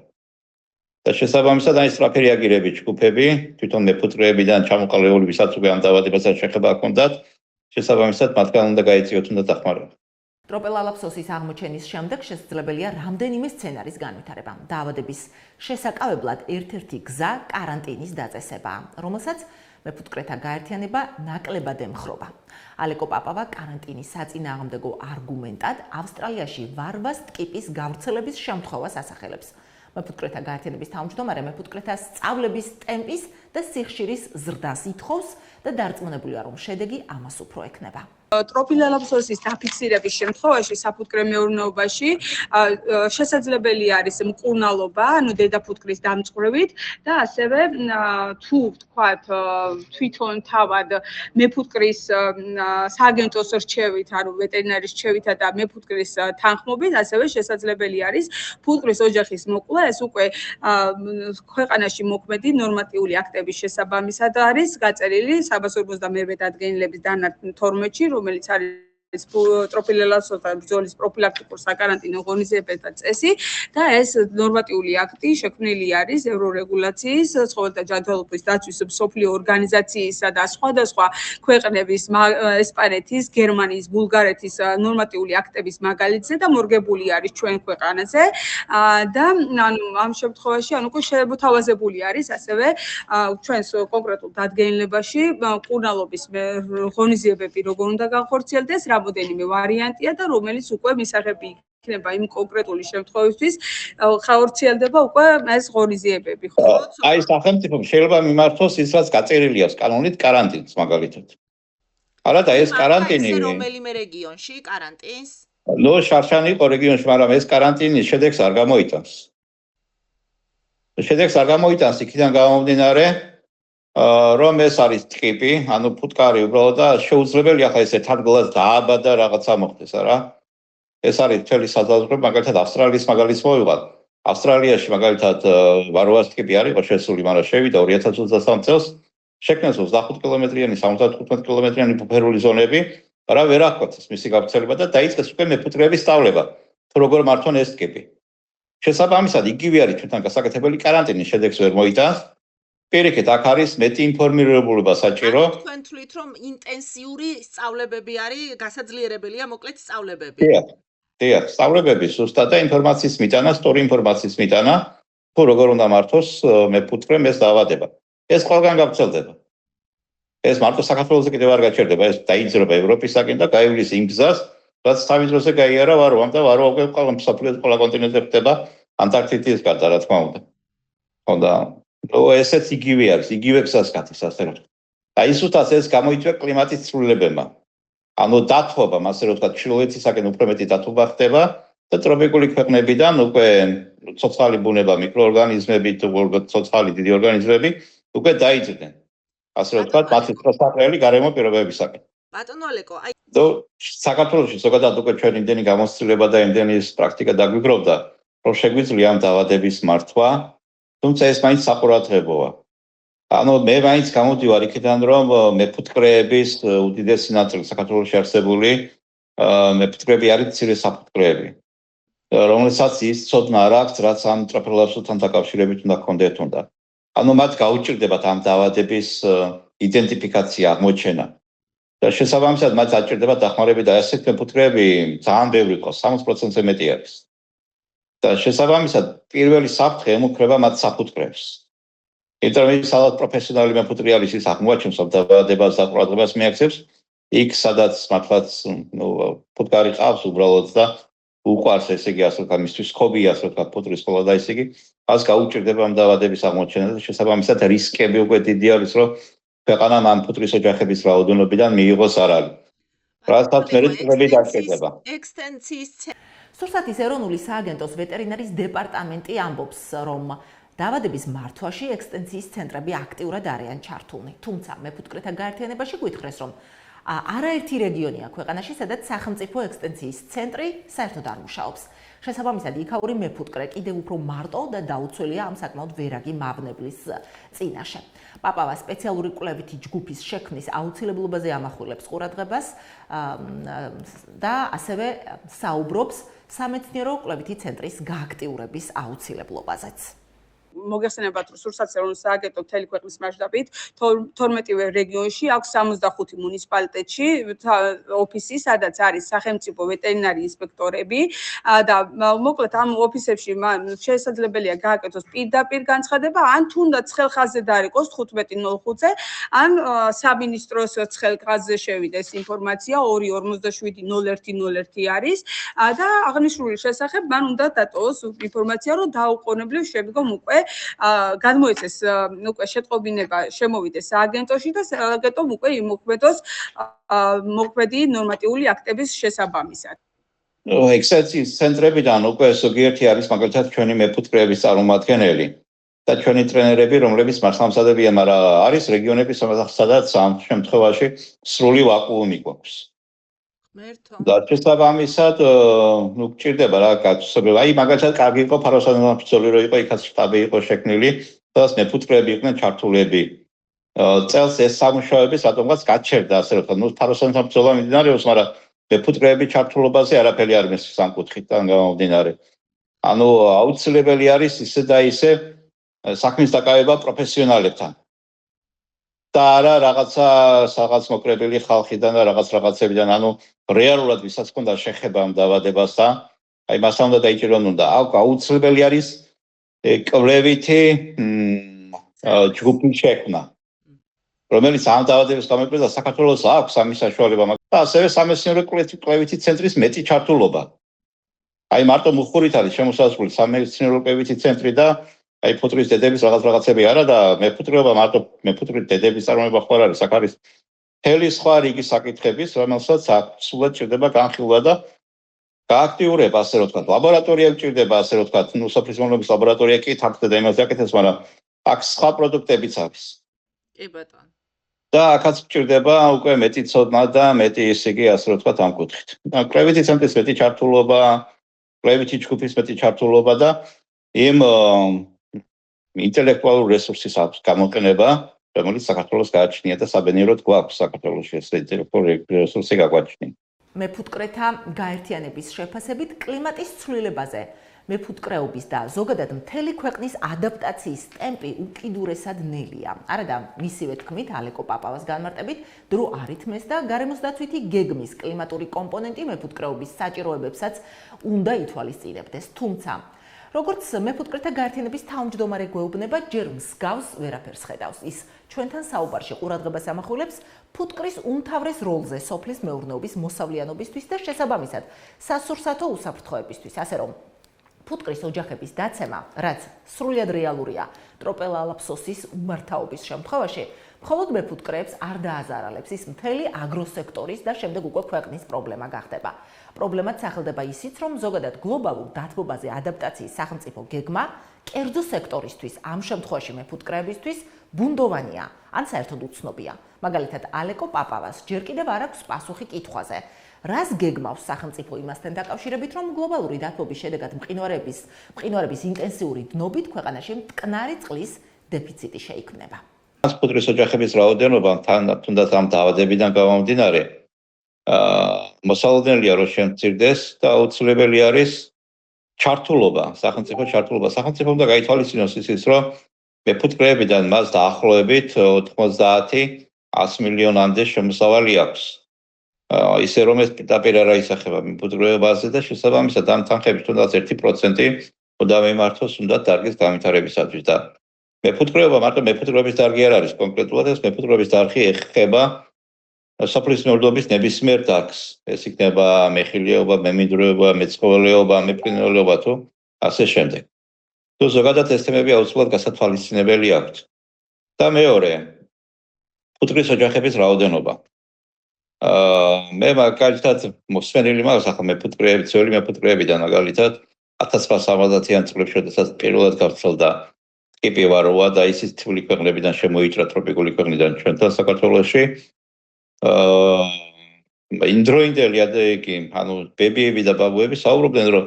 და შესაბამისად აი სწრაფი რეაგირების ჯგუფები, თვითონ მეფუტკრეებიდან ჩამოყალიბებული, ვისაც უკვე ამ დაავადებასთან შეხება ჰქონდათ, შესაბამისად მათგან უნდა გაეწიოთ უნდა დახმარება. ტროპელალაფსოსის აღმოჩენის შემდეგ შესაძლებელია რამდენიმე სცენარის განვითარება. დაავადების შესაკავებლად ერთ-ერთი გზა კარანტინის დაწესებაა, რომელსაც მეფუტკრეთა გაერთიანება ნაკლებად ემხრობა. ალეკო პაპავა კარანტინის საწინააღმდეგო არგუმენტად ავსტრალიაში ვარვას ტკიპის გავრცელების შემთხვევას ასახელებს. მეფუტკრეთა გაერთიანების თავმჯდომარე მეფუტკრეთა სწავლების ტემპის და სიხშირის ზრდას ითხოვს და დარწმუნებულია, რომ შედეგი ამას უფრო ექნება. ტროპელალაფსოსის დაფიქსირების შემთხვევაში საფუტკრე მეურნეობაში შესაძლებელი არის მკურნალობა, ანუ დედაფუტკრის დამწყვრევით და ასევე თუ ვთქვათ თვითონ თავად მეფუტკრის სააგენტოს რჩევით, ანუ ვეტერინარის რჩევითა და მეფუტკრის თანხმობით, ასევე შესაძლებელი არის ფუტკრის ოჯახის მოკვლა, ეს უკვე ქვეყანაში მოქმედი ნორმატიული აქტების შესაბამისად არის გაწერილი 352 დადგენილების დანარჩ 12-ში, რომელიც არის ტროპელალაფსოსთან ბრძოლის პროფილაქტიკურ საკარანტინო ღონისძიებათა წესი და ეს ნორმატიული აქტი შექმნილი არის ევრორეგულაციის, ცხოველთა ჯანმრთელობის დაცვის მსოფლიო ორგანიზაციისა და სხვადასხვა ქვეყნების, ესპანეთის, გერმანიის, ბულგარეთის ნორმატიული აქტების მაგალითზე და მორგებული არის ჩვენ ქვეყანაზე და ანუ ამ შემთხვევაში ანუ უკვე შეთავაზებული არის ასევე ჩვენს კონკრეტულ დადგენილებაში მკურნალობის ღონისძიებები როგორ უნდა განხორციელდეს, რამოდენიმე ვარიანტია და რომელიც უკვე მისაღები იქნება იმ კონკრეტული შემთხვევისთვის ხაორციელდება უკვე ეს ღონისძიებები, ხო? აი სახელმწიფომ შეიძლება მიმართოს ის რაც გაწერილი აქვს კანონით კარანტინს მაგალითად. არა და ეს კარანტინი რომელიმე რეგიონში კარანტინს? ნუ შარშანი იყო რეგიონში, მაგრამ ეს კარანტინის შედეგს არ გამოიტანს. შედეგს არ გამოიტანს იქიდან გამომდინარე, რომ ეს არის ტკიპი, ანუ ფუტკარი უბრალოდ და შეუძლებელია ხა ეს ერთადღაც დააბადა რაღაცა მოხდეს არა. ეს არის მთელი საზღვრები, მაგალითად ავსტრალიის მაგალითს მოვიღოთ. ავსტრალიაში მაგალითად ვაროას ტკიპი არის შესული, მაგრამ შევიდა 2023 წელს, შექმნეს 25 კილომეტრიანი, 75 კილომეტრიანი ბუფერული ზონები, რა ვერ აღკვეთეს მისი გავრცელება და დაიწყეს უკვე მეფუტკრეების სწავლება, თუ როგორ მართონ ეს ტკიპი. შესაბამისად, იგივე არის თვითონ გასაკეთებელი каранტინის შედეგს ვერ მოიტანს. პირიქით, აქ არის მეტი ინფორმირებულობა საჭირო. თქვენ თვლით, რომ ინტენსიური სწავლებები არის გასაძლიერებელია მოკლედ სწავლებები. დიახ, სწავლებები სუსტად და ინფორმაციის მიტანა, სწორი ინფორმაციის მიტანა, თუ როგორ უნდა მართოს მეფუტკრემ ეს დაავადება. ეს ყველგან გავრცელდება. ეს მარტო საქართველოს კიდევ არ გაჩერდება, ეს დაიძრება ევროპისაკენ და გაივლის იმ გზას, რაც თავის დროზე გაიარა ვაროამ და ვარო უკვე ყველა მსოფლიოს ყველა კონტინენტზე ხდება ანტარქტიდის გარდა, რა თქმა უნდა. ხონდა ესეც იგივე არის, იგივე გზას გადის ასე რომ. და ისუთაც ეს გამოიწვია კლიმატის ცვლილებებმა. ანუ დათბობამ, ასე რომ ვთქვათ, ჩრდილოეთისაკენ უფრო მეტი დათბობა ხდება და ტროპიკული ქვეყნებიდან უკვე ცოცხალი ბუნება, მიკროორგანიზმები, ცოცხალი დიდი ორგანიზმები უკვე დაიძრდნენ. ასე რომ ვთქვათ, მათი პროსტატელი გარემო პირობებისაკენ. ბატონო ალეკო, აი საქართველოში ზოგადად უკვე ჩვენ იმდენი გამოცდილება და იმდენი პრაქტიკა დაგვიგროვდა, რომ შეგვიძლია ამ დაავადების მართვა, თუმცა ეს მაინც საყურადღებოა. ანუ მე მაინც გამოდივარ იქიდან, რომ მეფუტკრეების უდიდესი ნაწილი საქართველოში არსებული მეფუტკრეები არის მცირე საფუტკრეები, რომელსაც ის ცოდნა არ აქვს, რაც ამ ტროპელაპსთან დაკავშირებით უნდა ჰქონდეთ უნდა. ანუ მათ გაუჭირდებათ ამ დაავადების იდენტიფიკაცია, აღმოჩენა. და შესაბამისად მათ აჭირდებათ დახმარება და ასეთ მეფუტკრეები ძალიან ბევრი ყავს, 60%-ზე მეტი არის. და შესაბამისად პირველი საფრთხე ემუქრება მათ საფუტკრეებს. იმიტომ რომ სადაც პროფესიონალი მეფუტკრე არის ის აღმოაჩენს ამ დაავადებას და ყურადღებას მიაქცევს, იქ სადაც მართლაც ფუტკარი ყავს უბრალოდ და უყვარს ესე იგი ასე ვთქვათ, მისთვის ხობია ასე ვთქვათ, ფუტკრის ყოლა და ესე იგი მას გაუჭირდება ამ დაავადების აღმოჩენა და შესაბამისად რისკები უკვე დიდი არის, რომ ქვეყანამ ამ ფუტკრის ოჯახების რაოდენობიდან მიიღოს არალი. რასაც მე წლები დაჭირდება. ექსტენციის სურსათის ეროვნული სააგენტოს ვეტერინარის დეპარტამენტი ამბობს, რომ დაავადების მართვაში ექსტენციის ცენტრები აქტიურად არიან ჩართულნი. თუმცა მეფუტკრეთა გაერთიანებაში გვითხრეს, რომ არაერთი რეგიონია ქვეყანაში, სადაც სახელმწიფო ექსტენციის ცენტრი საერთოდ არ მუშაობს. შესაბამისად, იქაური მეფუტკრე კიდევ უფრო მარტო და დაუცველია ამ საკმაოდ ვერაგი მავნებლის წინაშე. პაპავა სპეციალური კვლევითი ჯგუფის შექმნის აუცილებლობაზე ამახვილებს ყურადღებას და ასევე საუბრობს სამეცნიერო კვლევითი ცენტრის გააქტიურების აუცილებლობაზეც. მოგეხსენებათ, რომ სურსათის ეროვნულ სააგენტო მთელი ქვეყნის მასშტაბით 12-ვე რეგიონში აქვს 65 მუნიციპალიტეტში ოფისი, სადაც არის სახელმწიფო ვეტერინარი ინსპექტორები და მოკლედ ამ ოფისებში შესაძლებელია გააკეთოს პირდაპირ განცხადება, ან თუნდაც ხელხაზზე დაარეკოს 15:05-ზე, ან სამინისტროს ხელხაზზე შევიდეს ინფორმაცია 247-01-01 არის და აღნიშნული შესახებ მან უნდა დატოვოს ინფორმაცია, რომ დაუყოვნებლივ შემდგომ უკვე გადმოეცეს უკვე შეტყობინება შემოვიდეს სააგენტოში და სააგენტომ უკვე იმოქმედოს მოქმედი ნორმატიული აქტების შესაბამისად. ექსტენციის ცენტრებიდან უკვე ზოგიერთი არის მაგალითად ჩვენი მეფუტკრეების წარმომადგენელი და ჩვენი ტრენერები, რომლებიც მართლამსადებიან, მაგრამ არის რეგიონები, სადაც ამ შემთხვევაში სრული ვაკუუმი გვაქვს. და შესაბამისად, გჭირდება რა გაწესებულა. აი მაგალითად კარგი იყო ფაროსანაფიცოლი რო იყო, იქაც შტაბი იყო შექმნილი, სადაც მეფუტკრეები იყვნენ ჩართულები. წელს ეს სამუშაოების რატომღაც გაჩერდა, ასე რომ ვთქვათ, ფაროსანაფიცოლა მიმდინარეობს, მაგრამ მეფუტკრეები ჩართულობაზე არაფერი არ მესმის ამ კუთხიდან გამომდინარე. ანუ აუცილებელი არის ისე და ისე საქმის დაკავება პროფესიონალებთან. და არა რაღაცა რაღაც მოკრებილი ხალხიდან და რაღაცებიდან, ანუ რეალურად ვისაც ჰქონდა შეხება ამ დაავადებასთან, აი მასთან უნდა დაიჭირონ უნდა. აქ აუცილებელი არის კვლევითი ჯგუფის შექმნა, რომელიც ამ დაავადების გამოკვლევა საქართველოს აქვს ამის საშუალება, მაგრამ ასევე სამეცნიერო კვლევითი ცენტრის მეტი ჩართულობა. აი მარტო მუხურით არის შემოსაზღვრული სამეცნიერო კვლევითი ცენტრი და აი ფუტკრის დედების რაღაცები არა და მეფუტკრეობა მარტო მეფუტკრის დედების წარმოება ხო არ არის, აქ არის მთელი სხვა რიგი საკითხების, რომელსაც სულად ჭირდება განხილვა და გააქტიურება, ასე რომ ვთქვათ, ლაბორატორია გჭირდება, ასე რომ ვთქვათ, სოფლის მომლობის ლაბორატორია კი თარგმდება იმას აკეთებს, მაგრამ აქ სხვა პროდუქტებიც არის. კი ბატონო. და აქაც გჭირდება უკვე მეტი ცოდნა და მეტი ისე იგი, ასე რომ ვთქვათ, ამ კუთხით. კრებითი ცენტრის მეტი ჩართულობა, კრებითი ჯგუფის მეტი ჩართულობა და იმ ინტელექტუალურ რესურსის გამოყენება, რომელიც საქართველოს გააჩნია და საბედნიეროდ გვაქვს საქართველოში ეს ინტელექტუალური რესურსი გაგვაჩნია. მეფუტკრეთა გაერთიანების შეფასებით კლიმატის ცვლილებაზე მეფუტკრეობის და ზოგადად მთელი ქვეყნის ადაპტაციის ტემპი უკიდურესად ნელია. არადა მისივე თქმით, ალეკო პაპავას განმარტებით, დრო არ ითმეს და გარემოსდაცვითი გეგმის კლიმატური კომპონენტი მეფუტკრეობის საჭიროებებსაც უნდა ითვალისწინებდეს. თუმცა, როგორც მეფუტკრეთა გაერთიანების თავმჯდომარე გვეუბნება, ჯერ მსგავს ვერაფერს ხედავს. ის ჩვენთან საუბარში ყურადღებას ამახვილებს ფუტკრის უმთავრეს როლზე სოფლის მეურნეობის მოსავლიანობისთვის და შესაბამისად სასურსათო უსაფრთხოებისთვის, ასე რომ ფუტკრის ოჯახების დაცემა, რაც სრულიად რეალურია ტროპელალაფსოსის უმართავობის შემთხვევაში, მხოლოდ მეფუტკრეებს არ დააზარალებს, ის მთელი აგროსექტორის და შემდეგ უკვე ქვეყნის პრობლემა გახდება. პრობლემად სახელდება ისიც, რომ ზოგადად გლობალურ დათბობაზე ადაპტაციის სახელმწიფო გეგმა კერძო სექტორისთვის, ამ შემთხვევაში მეფუტკრეებისთვის ბუნდოვანია, ან საერთოდ უცნობია. მაგალითად, ალეკო პაპავას ჯერ კიდევ არ აქვს პასუხი კითხვაზე. რას გეგმავს სახელმწიფო იმასთან დაკავშირებით, რომ გლობალური დათბობის შედეგად მყინვარების ინტენსიური დნობით ქვეყანაში მტკნარი წყლის დეფიციტი შეიქმნება. ფუტკრის ოჯახების რაოდენობა თუნდაც ამ დაავადებიდან გამომდინარე, მოსალოდნელია რომ შემცირდეს და აუცილებელი არის ჩართულობა, სახელმწიფო ჩართულობა. სახელმწიფო უნდა გაითვალისწინოს ის, რომ მეფუტკრეებიდან მას დაახლოებით 90-100 მილიონამდე შემოსავალი აქვს. ისე რომ ეს პირდაპირ არ აისახება მეფუტკრეობაზე და შესაბამისად ამ თანხების თუნდაც 1% უნდა მიმართოს უნდა დარგის განვითარებისათვის და მეფუტკრეობა მარტო მეფუტკრეობის დარგი არ არის კონკრეტულად ეს მეფუტკრეობის დარგი ეხება სოფლის მეურნეობის ნებისმიერ დარგს. ეს იქნება მეხილეობა, მემინდვრეობა, მეცხოველეობა, მეფრინველეობა თუ ასე შემდეგ. თუ ზოგადად ეს თემები აუცილებლად გასათვალისწინებელი აქვთ. და მეორე, ფუტკრის ოჯახების რაოდენობა. მე მაგალითად მოსმენილი მაქვს ახლა მეფუტკრეები, ძველი მეფუტკრეებიდან მაგალითად 1870-იან წლებში, როდესაც პირველად გავრცელდა ტკიპი ვაროა და ისიც თბილი ქვეყნებიდან შემოიჭრა ტროპიკული ქვეყნიდან ჩვენთან საქართველოში. იმდროინდელი ადეგი, ანუ ბებიები და ბაბუები საუბრობდნენ, რომ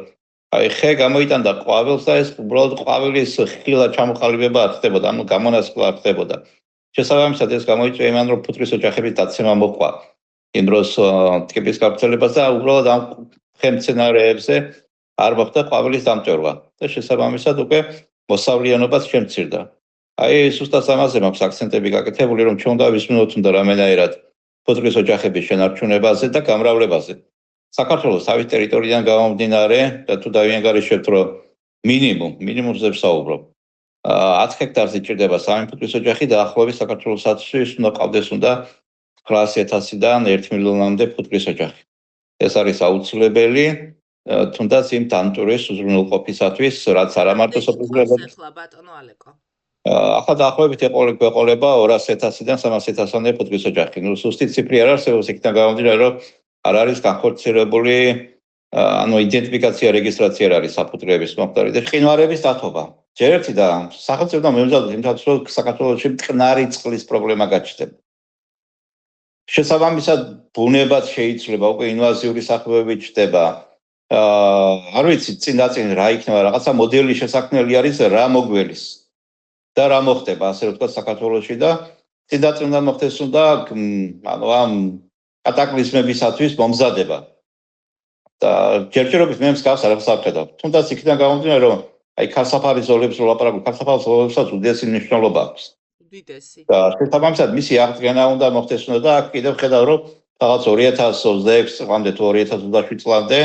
აი ხე გამოიტანდა ყვავილს და ეს უბრალოდ ყვავილის ხილა ჩამოყალიბება არ ხდებოდა, ანუ გამონასყლა არ ხდებოდა. შესაბამისად ეს გამოიწვია იმან, რომ ფუტკრის ოჯახების დაცემა მოყვა. იმ დროს ტკიპის გავრცელებას და უბრალოდ ამ ხემცენარეებზე არ მოხდა ყვავილის დამტვერვა და შესაბამისად უკვე მოსავლიანობაც შემცირდა. აი ზუსტად ამაზე მაქვს აქცენტები გაკეთებული, რომ ჩვენ უნდა ვისმინოთ უნდა რამენაირად ფუტკრის ოჯახების შენარჩუნებაზე და გამრავლებაზე. საქართველოს თავის ტერიტორიიდან გამომდინარე და თუ დავიანგარიშებთ, რომ მინიმუმზე ვსაუბრობ. 10 ჰექტარზე ჭირდება სამი ფუტკრის ოჯახი და ახლობით საქართველოსთვის უნდა ყავდეს 900,000-დან 1 მილიონამდე ფუტკრის ოჯახი. ეს არის აუცილებელი, თუნდაც იმ დამტვერვის უზრუნველყოფისათვის, რაც არა მარტო სოფლის ახლა დაახლოებით ეყოლება 200,000-დან 300,000-მდე ფუტკრის ოჯახი. ზუსტი ციფრი არ არსებობს, იქიდან გამომდინარე, რომ არ არის განხორციელებული, იდენტიფიკაცია, რეგისტრაცია არ არის საფუტკრეების მომხდარი და მყინვარების დათბობა. ჯერ ერთი და სახელმწიფო მემზადოთ იმთაც, რომ საქართველოში მტკნარი წყლის პრობლემა გაჩნდება. შესაბამისად, ბუნებაც შეიძლება უკვე ინვაზიური სახეობები ჩნდება. არ ვიცი, წინ რა იქნება, რაღაცა მოდელი შესაქმნელი არის რა მოგველის და რა მოხდება, ასე რომ ვთქვათ, საქართველოში და წინ უნდა მოხდეს ამ კატაკლიზმებისათვის მომზადება. და ჯერჯერობით მე მსგავს არაფერს არ ვხედავ. თუნდაც იქიდან გამომდინარე, რომ აი ქარსაფარი ზოლებს ვლაპარაკობ, ქარსაფარი ზოლებსაც უდიდესი მნიშვნელობა აქვს. და შესაბამისად მისი აღდგენა უნდა მოხდეს და აქ კიდევ ხედავ, რომ რაღაც 2026 წლამდე თუ 2027 წლამდე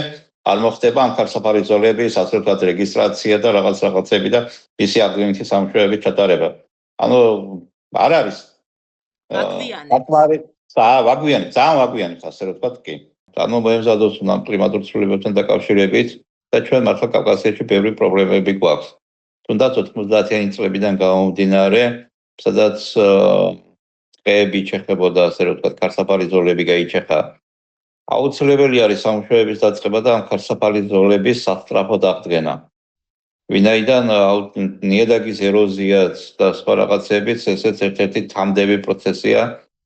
არ მოხდება ამ ქარსაფარი ზოლების ასე ვთქვათ რეგისტრაცია და რაღაცები და მისი აღდგენითი სამუშაოები ჩატარება. ანუ არ არის ვაგვიანი, ძალიან ვაგვიანი ასე ვთქვათ კი. ანუ მოემზადოს ამ კლიმატურ ცვლილებებთან დაკავშირებით და ჩვენ მართლა კავკასიაში ბევრი პრობლემები გვაქვს. თუნდაც 90-იანი წლებიდან გამომდინარე, სადაც ტყეები ჩეხებოდა, ასე რომ ვთქვათ, ქარსაფარი ზოლები გაიჩეხა. აუცილებელი არის სამუშაოების დაწყება და ამ ქარსაფალი ზოლების სასწრაფო აღდგენა. ვინაიდან ნიადაგის ეროზიაც და სხვა რაღაცებიც ესეც ერთ-ერთი თამდები პროცესია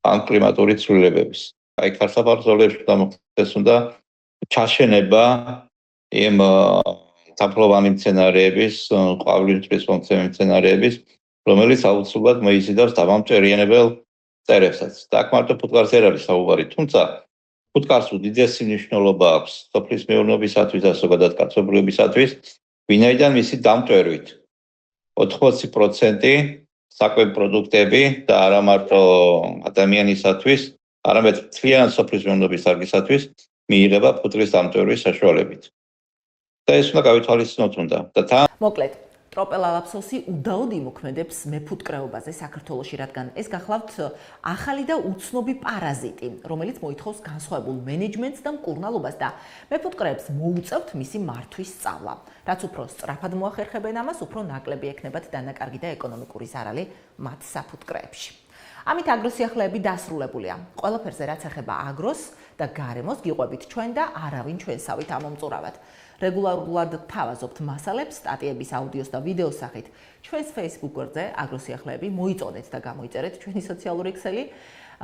ამ კლიმატური ცვლილებების. აი ქარსაფალ ზოლებში გამოხდეს უნდა ჩაშენება იმ თაფლოვანი მცენარეების, ყვავილის მომცემი მცენარეების, რომელიც აუცილებლად მოიზიდავს დამამჭერიანებელ მწერებსაც. და აქ მარტო ფუტკარს არ არის საუბარი, თუმცა ფუტკარს უდიდესი მნიშვნელობა აქვს სოფლის მეურნეობისათვის და ზოგადად კაცობრიობისათვის, ვინაიდან მისი დამტვერვით 80% საკვები პროდუქტები და არა მარტო ადამიანისათვის, არამედ მთლიანი სოფლის მეურნეობის დარგისათვის მიიღება ფუტკრის დამტვერვის საშუალებით. და ეს უნდა გავითვალისწინოთ უნდა. და მოკლედ, ტროპელალაფსოსი უდაოდ იმოქმედებს მეფუტკრეობაზე საქართველოში, რადგან ეს გახლავთ ახალი და უცნობი პარაზიტი, რომელიც მოითხოვს განსხვავებულ მენეჯმენტს და მკურნალობას და მეფუტკრეებს მოუწევთ მისი მართვის სწავლა. რაც უფრო სწრაფად მოახერხებენ ამას, უფრო ნაკლები ექნებათ დანაკარგი და ეკონომიკური ზარალი მათ საფუტკრეებში. ამით აგროსიახლეები დასრულებულია. ყველაფერზე რაც ეხება აგროს და გარემოს გიყვებით ჩვენ და არავინ ჩვენსავით ამომწურავად. რეგულარულად თავაზობთ მასალებს, სტატიების, აუდიოს და ვიდეოს სახით ჩვენს Facebook გვერდზე აგროსიახლეები მოიწონეთ და გამოიწერეთ ჩვენი სოციალური ქსელი,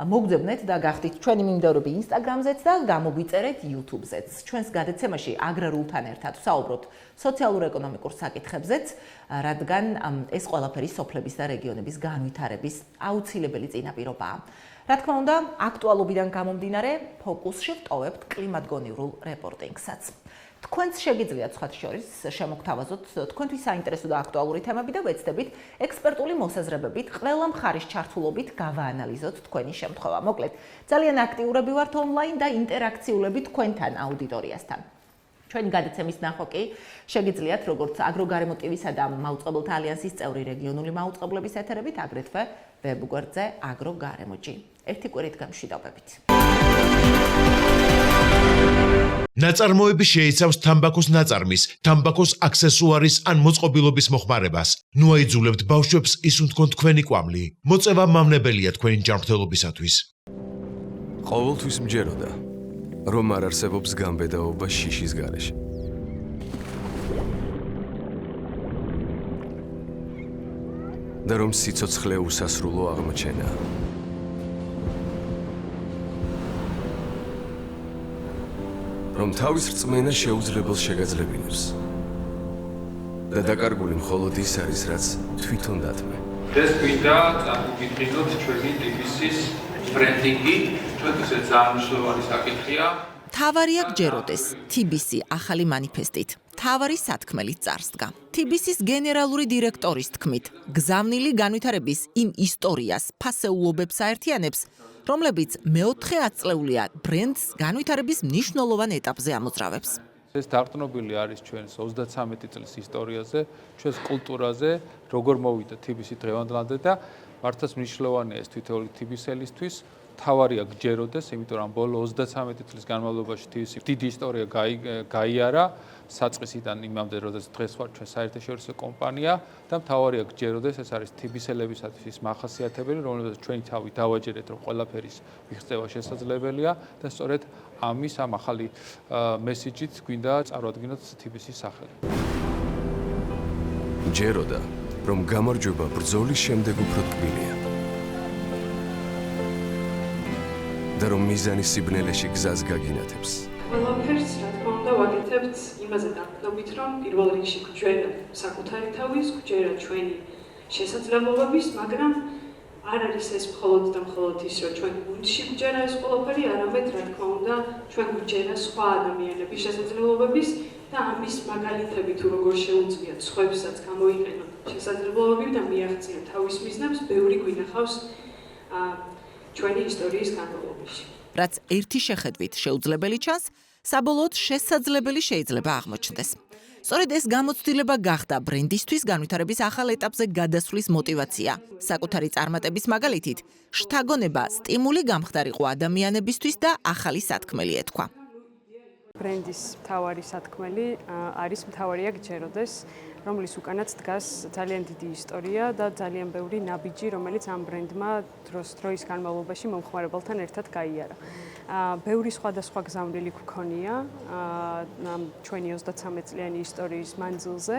მოგძებნეთ და გახდით ჩვენი მიმდევრები Instagram-ზეც და გამოგვიწერეთ YouTube-ზეც. ჩვენს გადაცემაში აგრარულთან ერთად ვსაუბრობთ სოციალურ-ეკონომიკურ საკითხებზეც, რადგან ეს ყველაფერი სოფლების და რეგიონების განვითარების აუცილებელი წინაპირობაა. რა თქმა უნდა, აქტუალობიდან გამომდინარე, ფოკუსში ვტოვებთ კლიმატგონივრულ რეპორტინგსაც. თქვენც შეგიძლიათ სხვათა შორის შემოგთავაზოთ თქვენთვის საინტერესო და აქტუალური თემები და ვეცდებით ექსპერტული მოსაზრებებით, ყველა მხარის ჩართულობით გავაანალიზოთ თქვენი შემთხვევა. მოკლედ, ძალიან აქტიურები ვართ ონლაინ და ინტერაქციულები თქვენთან აუდიტორიასთან. ჩვენი გადაცემის ნახვა კი შეგიძლიათ როგორც აგროგარემო ტივისა და მაუწყებელთა ალიანსის წევრი რეგიონული მაუწყებლების ეთერებით, აგრეთვე ვებგვერდზე აგროგარემოჯი. ერთი კვირით გამშვიდობებით. ნაწარმოები შეიცავს თამბაქოს ნაწარმის, თამბაქოს აქსესუარის ან მოწყობილობის მოხმარებას. ნუ აიძულებთ ბავშვებს ისუნ თქვენ თქვენი კვამლი. მოწევა მავნებელია თქვენი ჯანმრთელობისათვის. ყოველთვის მჯეროდა, რომ არ არსებობს გამბედაობა შიშის გარეშე. და რომ სიცოცხლე უსასრულო აღმოჩენა. რომ თავის რწმენა შეუძლებელს შეგაძლებინებს. და დაკარგული მხოლოდ ის არის, რაც თვითონ დათმე. ეს გვინდა წარმოგიდგინოთ ჩვენი TBC-ის ბრენდინგი, ჩვენთვის ეს ძალიან მნიშვნელოვანი საკითხია. თავარია გჯეროდეს TBC ახალი მანიფესტით. თავარი სათქმელი წარსდგა. TBC-ის გენერალური დირექტორის თქმით, გზავნილი განვითარების იმ ისტორიას, ფასეულობებს აერთიანებს, რომლებიც მეოთხე ათწლეულია ბრენდს განვითარების მნიშვნელოვან ეტაპზე ამოძრავებს. ეს დარწმუნებული არის ჩვენს 33 წლის ისტორიაზე, ჩვენს კულტურაზე, როგორ მოვიდა TBC დღევანდლამდე და მართლაც მნიშვნელოვანია ეს თითოეული TBC-ელისთვის. თავარია გჯეროდეს, იმიტომ რომ ბოლო 33 წლის განმავლობაში TBC დიდი ისტორია გაიარა, საწყისიდან იმამდე, როდესაც დღეს ვარ ჩვენ საერთაშორისო კომპანია და თავარია გჯეროდეს, ეს არის TBC-ელებისათვის ის მახასიათებელი, რომელსაც ჩვენი თავი დავაჯერეთ, რომ ყველაფერის მიღწევა შესაძლებელია და სწორედ ამის ამ ახალი მესიჯით გვინდა წარვადგინოთ TBC-ის სახელი. ჯეროდა, რომ გამარჯვება ბრძოლის შემდეგ უფრო ტკბილია. და რომ მიზანის სიბნელეში გზას გაგინათებს. ყველაფერს, რა თქმა უნდა, ვაკეთებთ იმაზე დაყრდნობით, რომ პირველ რიგში გვჯერა საკუთარი თავის, გვჯერა ჩვენი შესაძლებლობების, მაგრამ არ არის ეს მხოლოდ და მხოლოდ ის, რომ ჩვენ გუნდში გვჯერა ეს ყველაფერი, არამედ, რა თქმა უნდა, ჩვენ გვჯერა სხვა ადამიანების შესაძლებლობების და ამის მაგალითები თუ როგორ შეუძლიათ სხვებსაც გამოიყენონ შესაძლებლობები და მიაღწიონ თავის მიზნებს, ბევრი გვინახავს ჩვენი ისტორიის განმავლობაში. რაც ერთი შეხედვით შეუძლებელი ჩანს, საბოლოოდ შესაძლებელი შეიძლება აღმოჩნდეს. სწორედ ეს გამოცდილება გახდა ბრენდისთვის განვითარების ახალ ეტაპზე გადასვლის მოტივაცია. საკუთარი წარმატების მაგალითით, შთაგონება სტიმული გამხდარიყო ადამიანებისთვის და ახალი სათქმელი ეთქვა. ბრენდის მთავარი სათქმელი არის მთავარია გჯეროდეს. რომლის უკანაც დგას ძალიან დიდი ისტორია და ძალიან ბევრი ნაბიჯი, რომელიც ამ ბრენდმა დროის განმავლობაში მომხმარებელთან ერთად გაიარა. ბევრი სხვადასხვა გზავნილი გვქონია ჩვენი 33 წლიანი ისტორიის მანძილზე,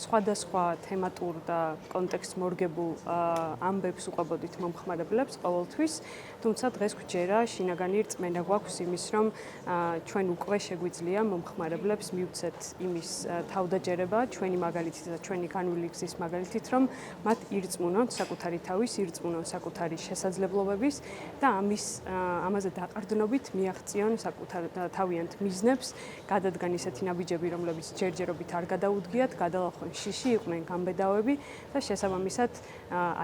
სხვადასხვა თემატურ და კონტექსტ მორგებულ ამბებს უყვებოდით მომხმარებლებს ყოველთვის, თუმცა დღეს გვჯერა შინაგანი რწმენა გვაქვს იმის, რომ ჩვენ უკვე შეგვიძლია მომხმარებლებს მივცეთ იმის თავდაჯერება ჩვენი მაგალითით და ჩვენი განვლილი გზის მაგალითით, რომ მათ ირწმუნონ საკუთარი თავის, ირწმუნონ საკუთარი შესაძლებლობების და ამაზე დაყრდნობით მიაღწიონ თავიანთ მიზნებს, გადადგან ისეთი ნაბიჯები, რომლებიც ჯერჯერობით არ გადაუდგიათ, გადალახვენ შიში, იყვნენ გამბედავები და შესაბამისად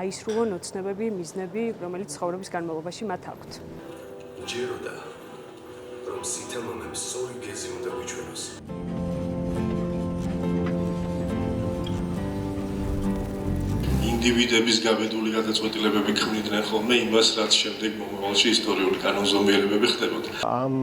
აისრულონ ოცნებები, მიზნები, რომელიც ცხოვრების განმავლობაში მათ აქვთ. ჯეროდა რომ სიტამამებს სწორი გეზი უნდა გვიჩვენოს. ინდივიდების გაბედული გადაწყვეტილებები ქმნიდნენ ხოლმე იმას, რაც შემდეგ მომავალში ისტორიული კანონზომიერებები ხდებოდა. ამ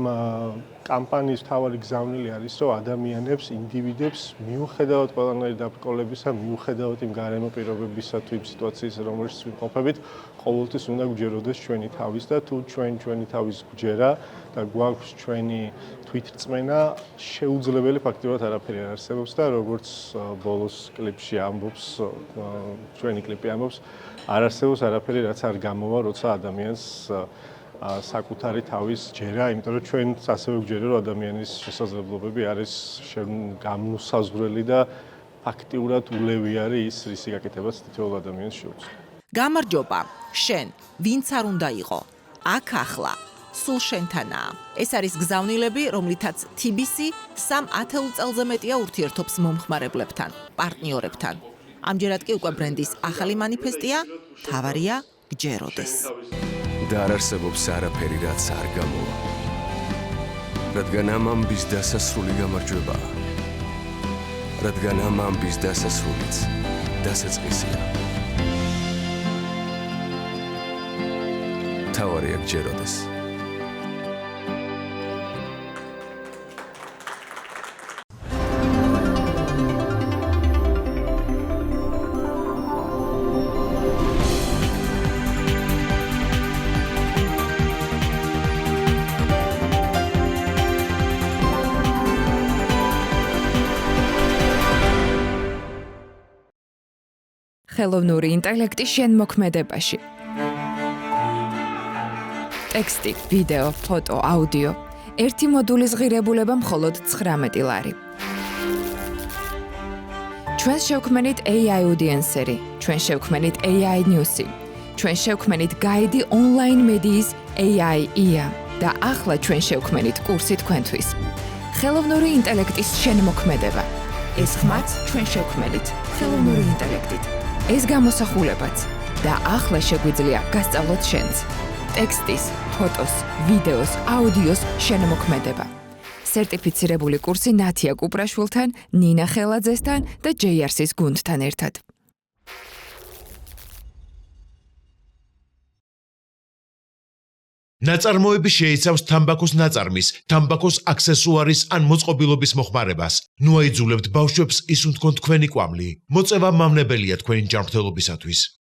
კამპანიის მთავარი გზავნილი არის, რომ ადამიანებს, ინდივიდებს მიუხედავად ყველანაირი დაბრკოლებისა, მიუხედავად იმ გარემო პირობებისა თუ იმ სიტუაციის, რომელშიც ვიმყოფებით, ყოველთვის უნდა გვჯეროდეს ჩვენი თავის და თუ ჩვენი თავის გვჯერა და გვაქვს ჩვენი თვითრწმენა, შეუძლებელი ფაქტობრივად არაფერი არ არსებობს და როგორც ბოლოს კლიპში ამბობს, ჩვენი კლიპი ამბობს, არ არსებობს არაფერი, რაც არ გამოვა, როცა ადამიანს საკუთარი თავის ჯერა, იმიტომ რომ ჩვენც ასევე გვჯერა, რომ ადამიანის შესაძლებლობები არის განუსაზღვრელი და ფაქტიურად ულევი არის ის, რისი გაკეთებაც თითოეულ ადამიანს შეუძლია. გამარჯობა, შენ, ვინც არ უნდა იყო, აქ ახლა, სულ შენთანაა. ეს არის გზავნილები, რომლითაც TBC 3 წელზე მეტია ურთიერთობს მომხმარებლებთან, პარტნიორებთან. ამჯერად კი უკვე ბრენდის ახალი მანიფესტია, თავარია გჯეროდეს. და არ არსებობს არაფერი, რაც არ გამოვა. რადგან ამ ამბის დასასრული გამარჯვებაა. რადგან ამ ამბის დასასრულიც დასაწყისია. თავარია გჯეროდეს. ხელოვნური ინტელექტი შენმოქმედებაში. ტექსტი, ვიდეო, ფოტო, აუდიო. ერთი მოდულის ღირებულება მხოლოდ 19 ლარი. ჩვენ შევქმნით AI audience-ერი, ჩვენ შევქმნით AI News-ი, ჩვენ შევქმნით გაიდი ონლაინ მედიის AI IA და ახლა ჩვენ შევქმნით კურსი თქვენთვის. ხელოვნური ინტელექტის შენმოქმედება. ეს ხმაც ჩვენ შევქმნით ხელოვნური ინტელექტით. ეს გამოსახულებაც და ახლა შეგვიძლია გასწავლოთ შენც. ტექსტის, ფოტოს, ვიდეოს, აუდიოს შენმოქმედება. სერტიფიცირებული კურსი ნათია კუპრაშვილთან, ნინა ხელაძესთან და JRC-ის გუნდთან ერთად. ნაწარმოები შეიცავს თამბაქოს ნაწარმის, თამბაქოს აქსესუარის ან მოწყობილობის მოხმარებას. ნუ აიძულებთ ბავშვებს ისუნთქონ თქვენი კვამლი. მოწევა მავნებელია თქვენი ჯანმრთელობისათვის.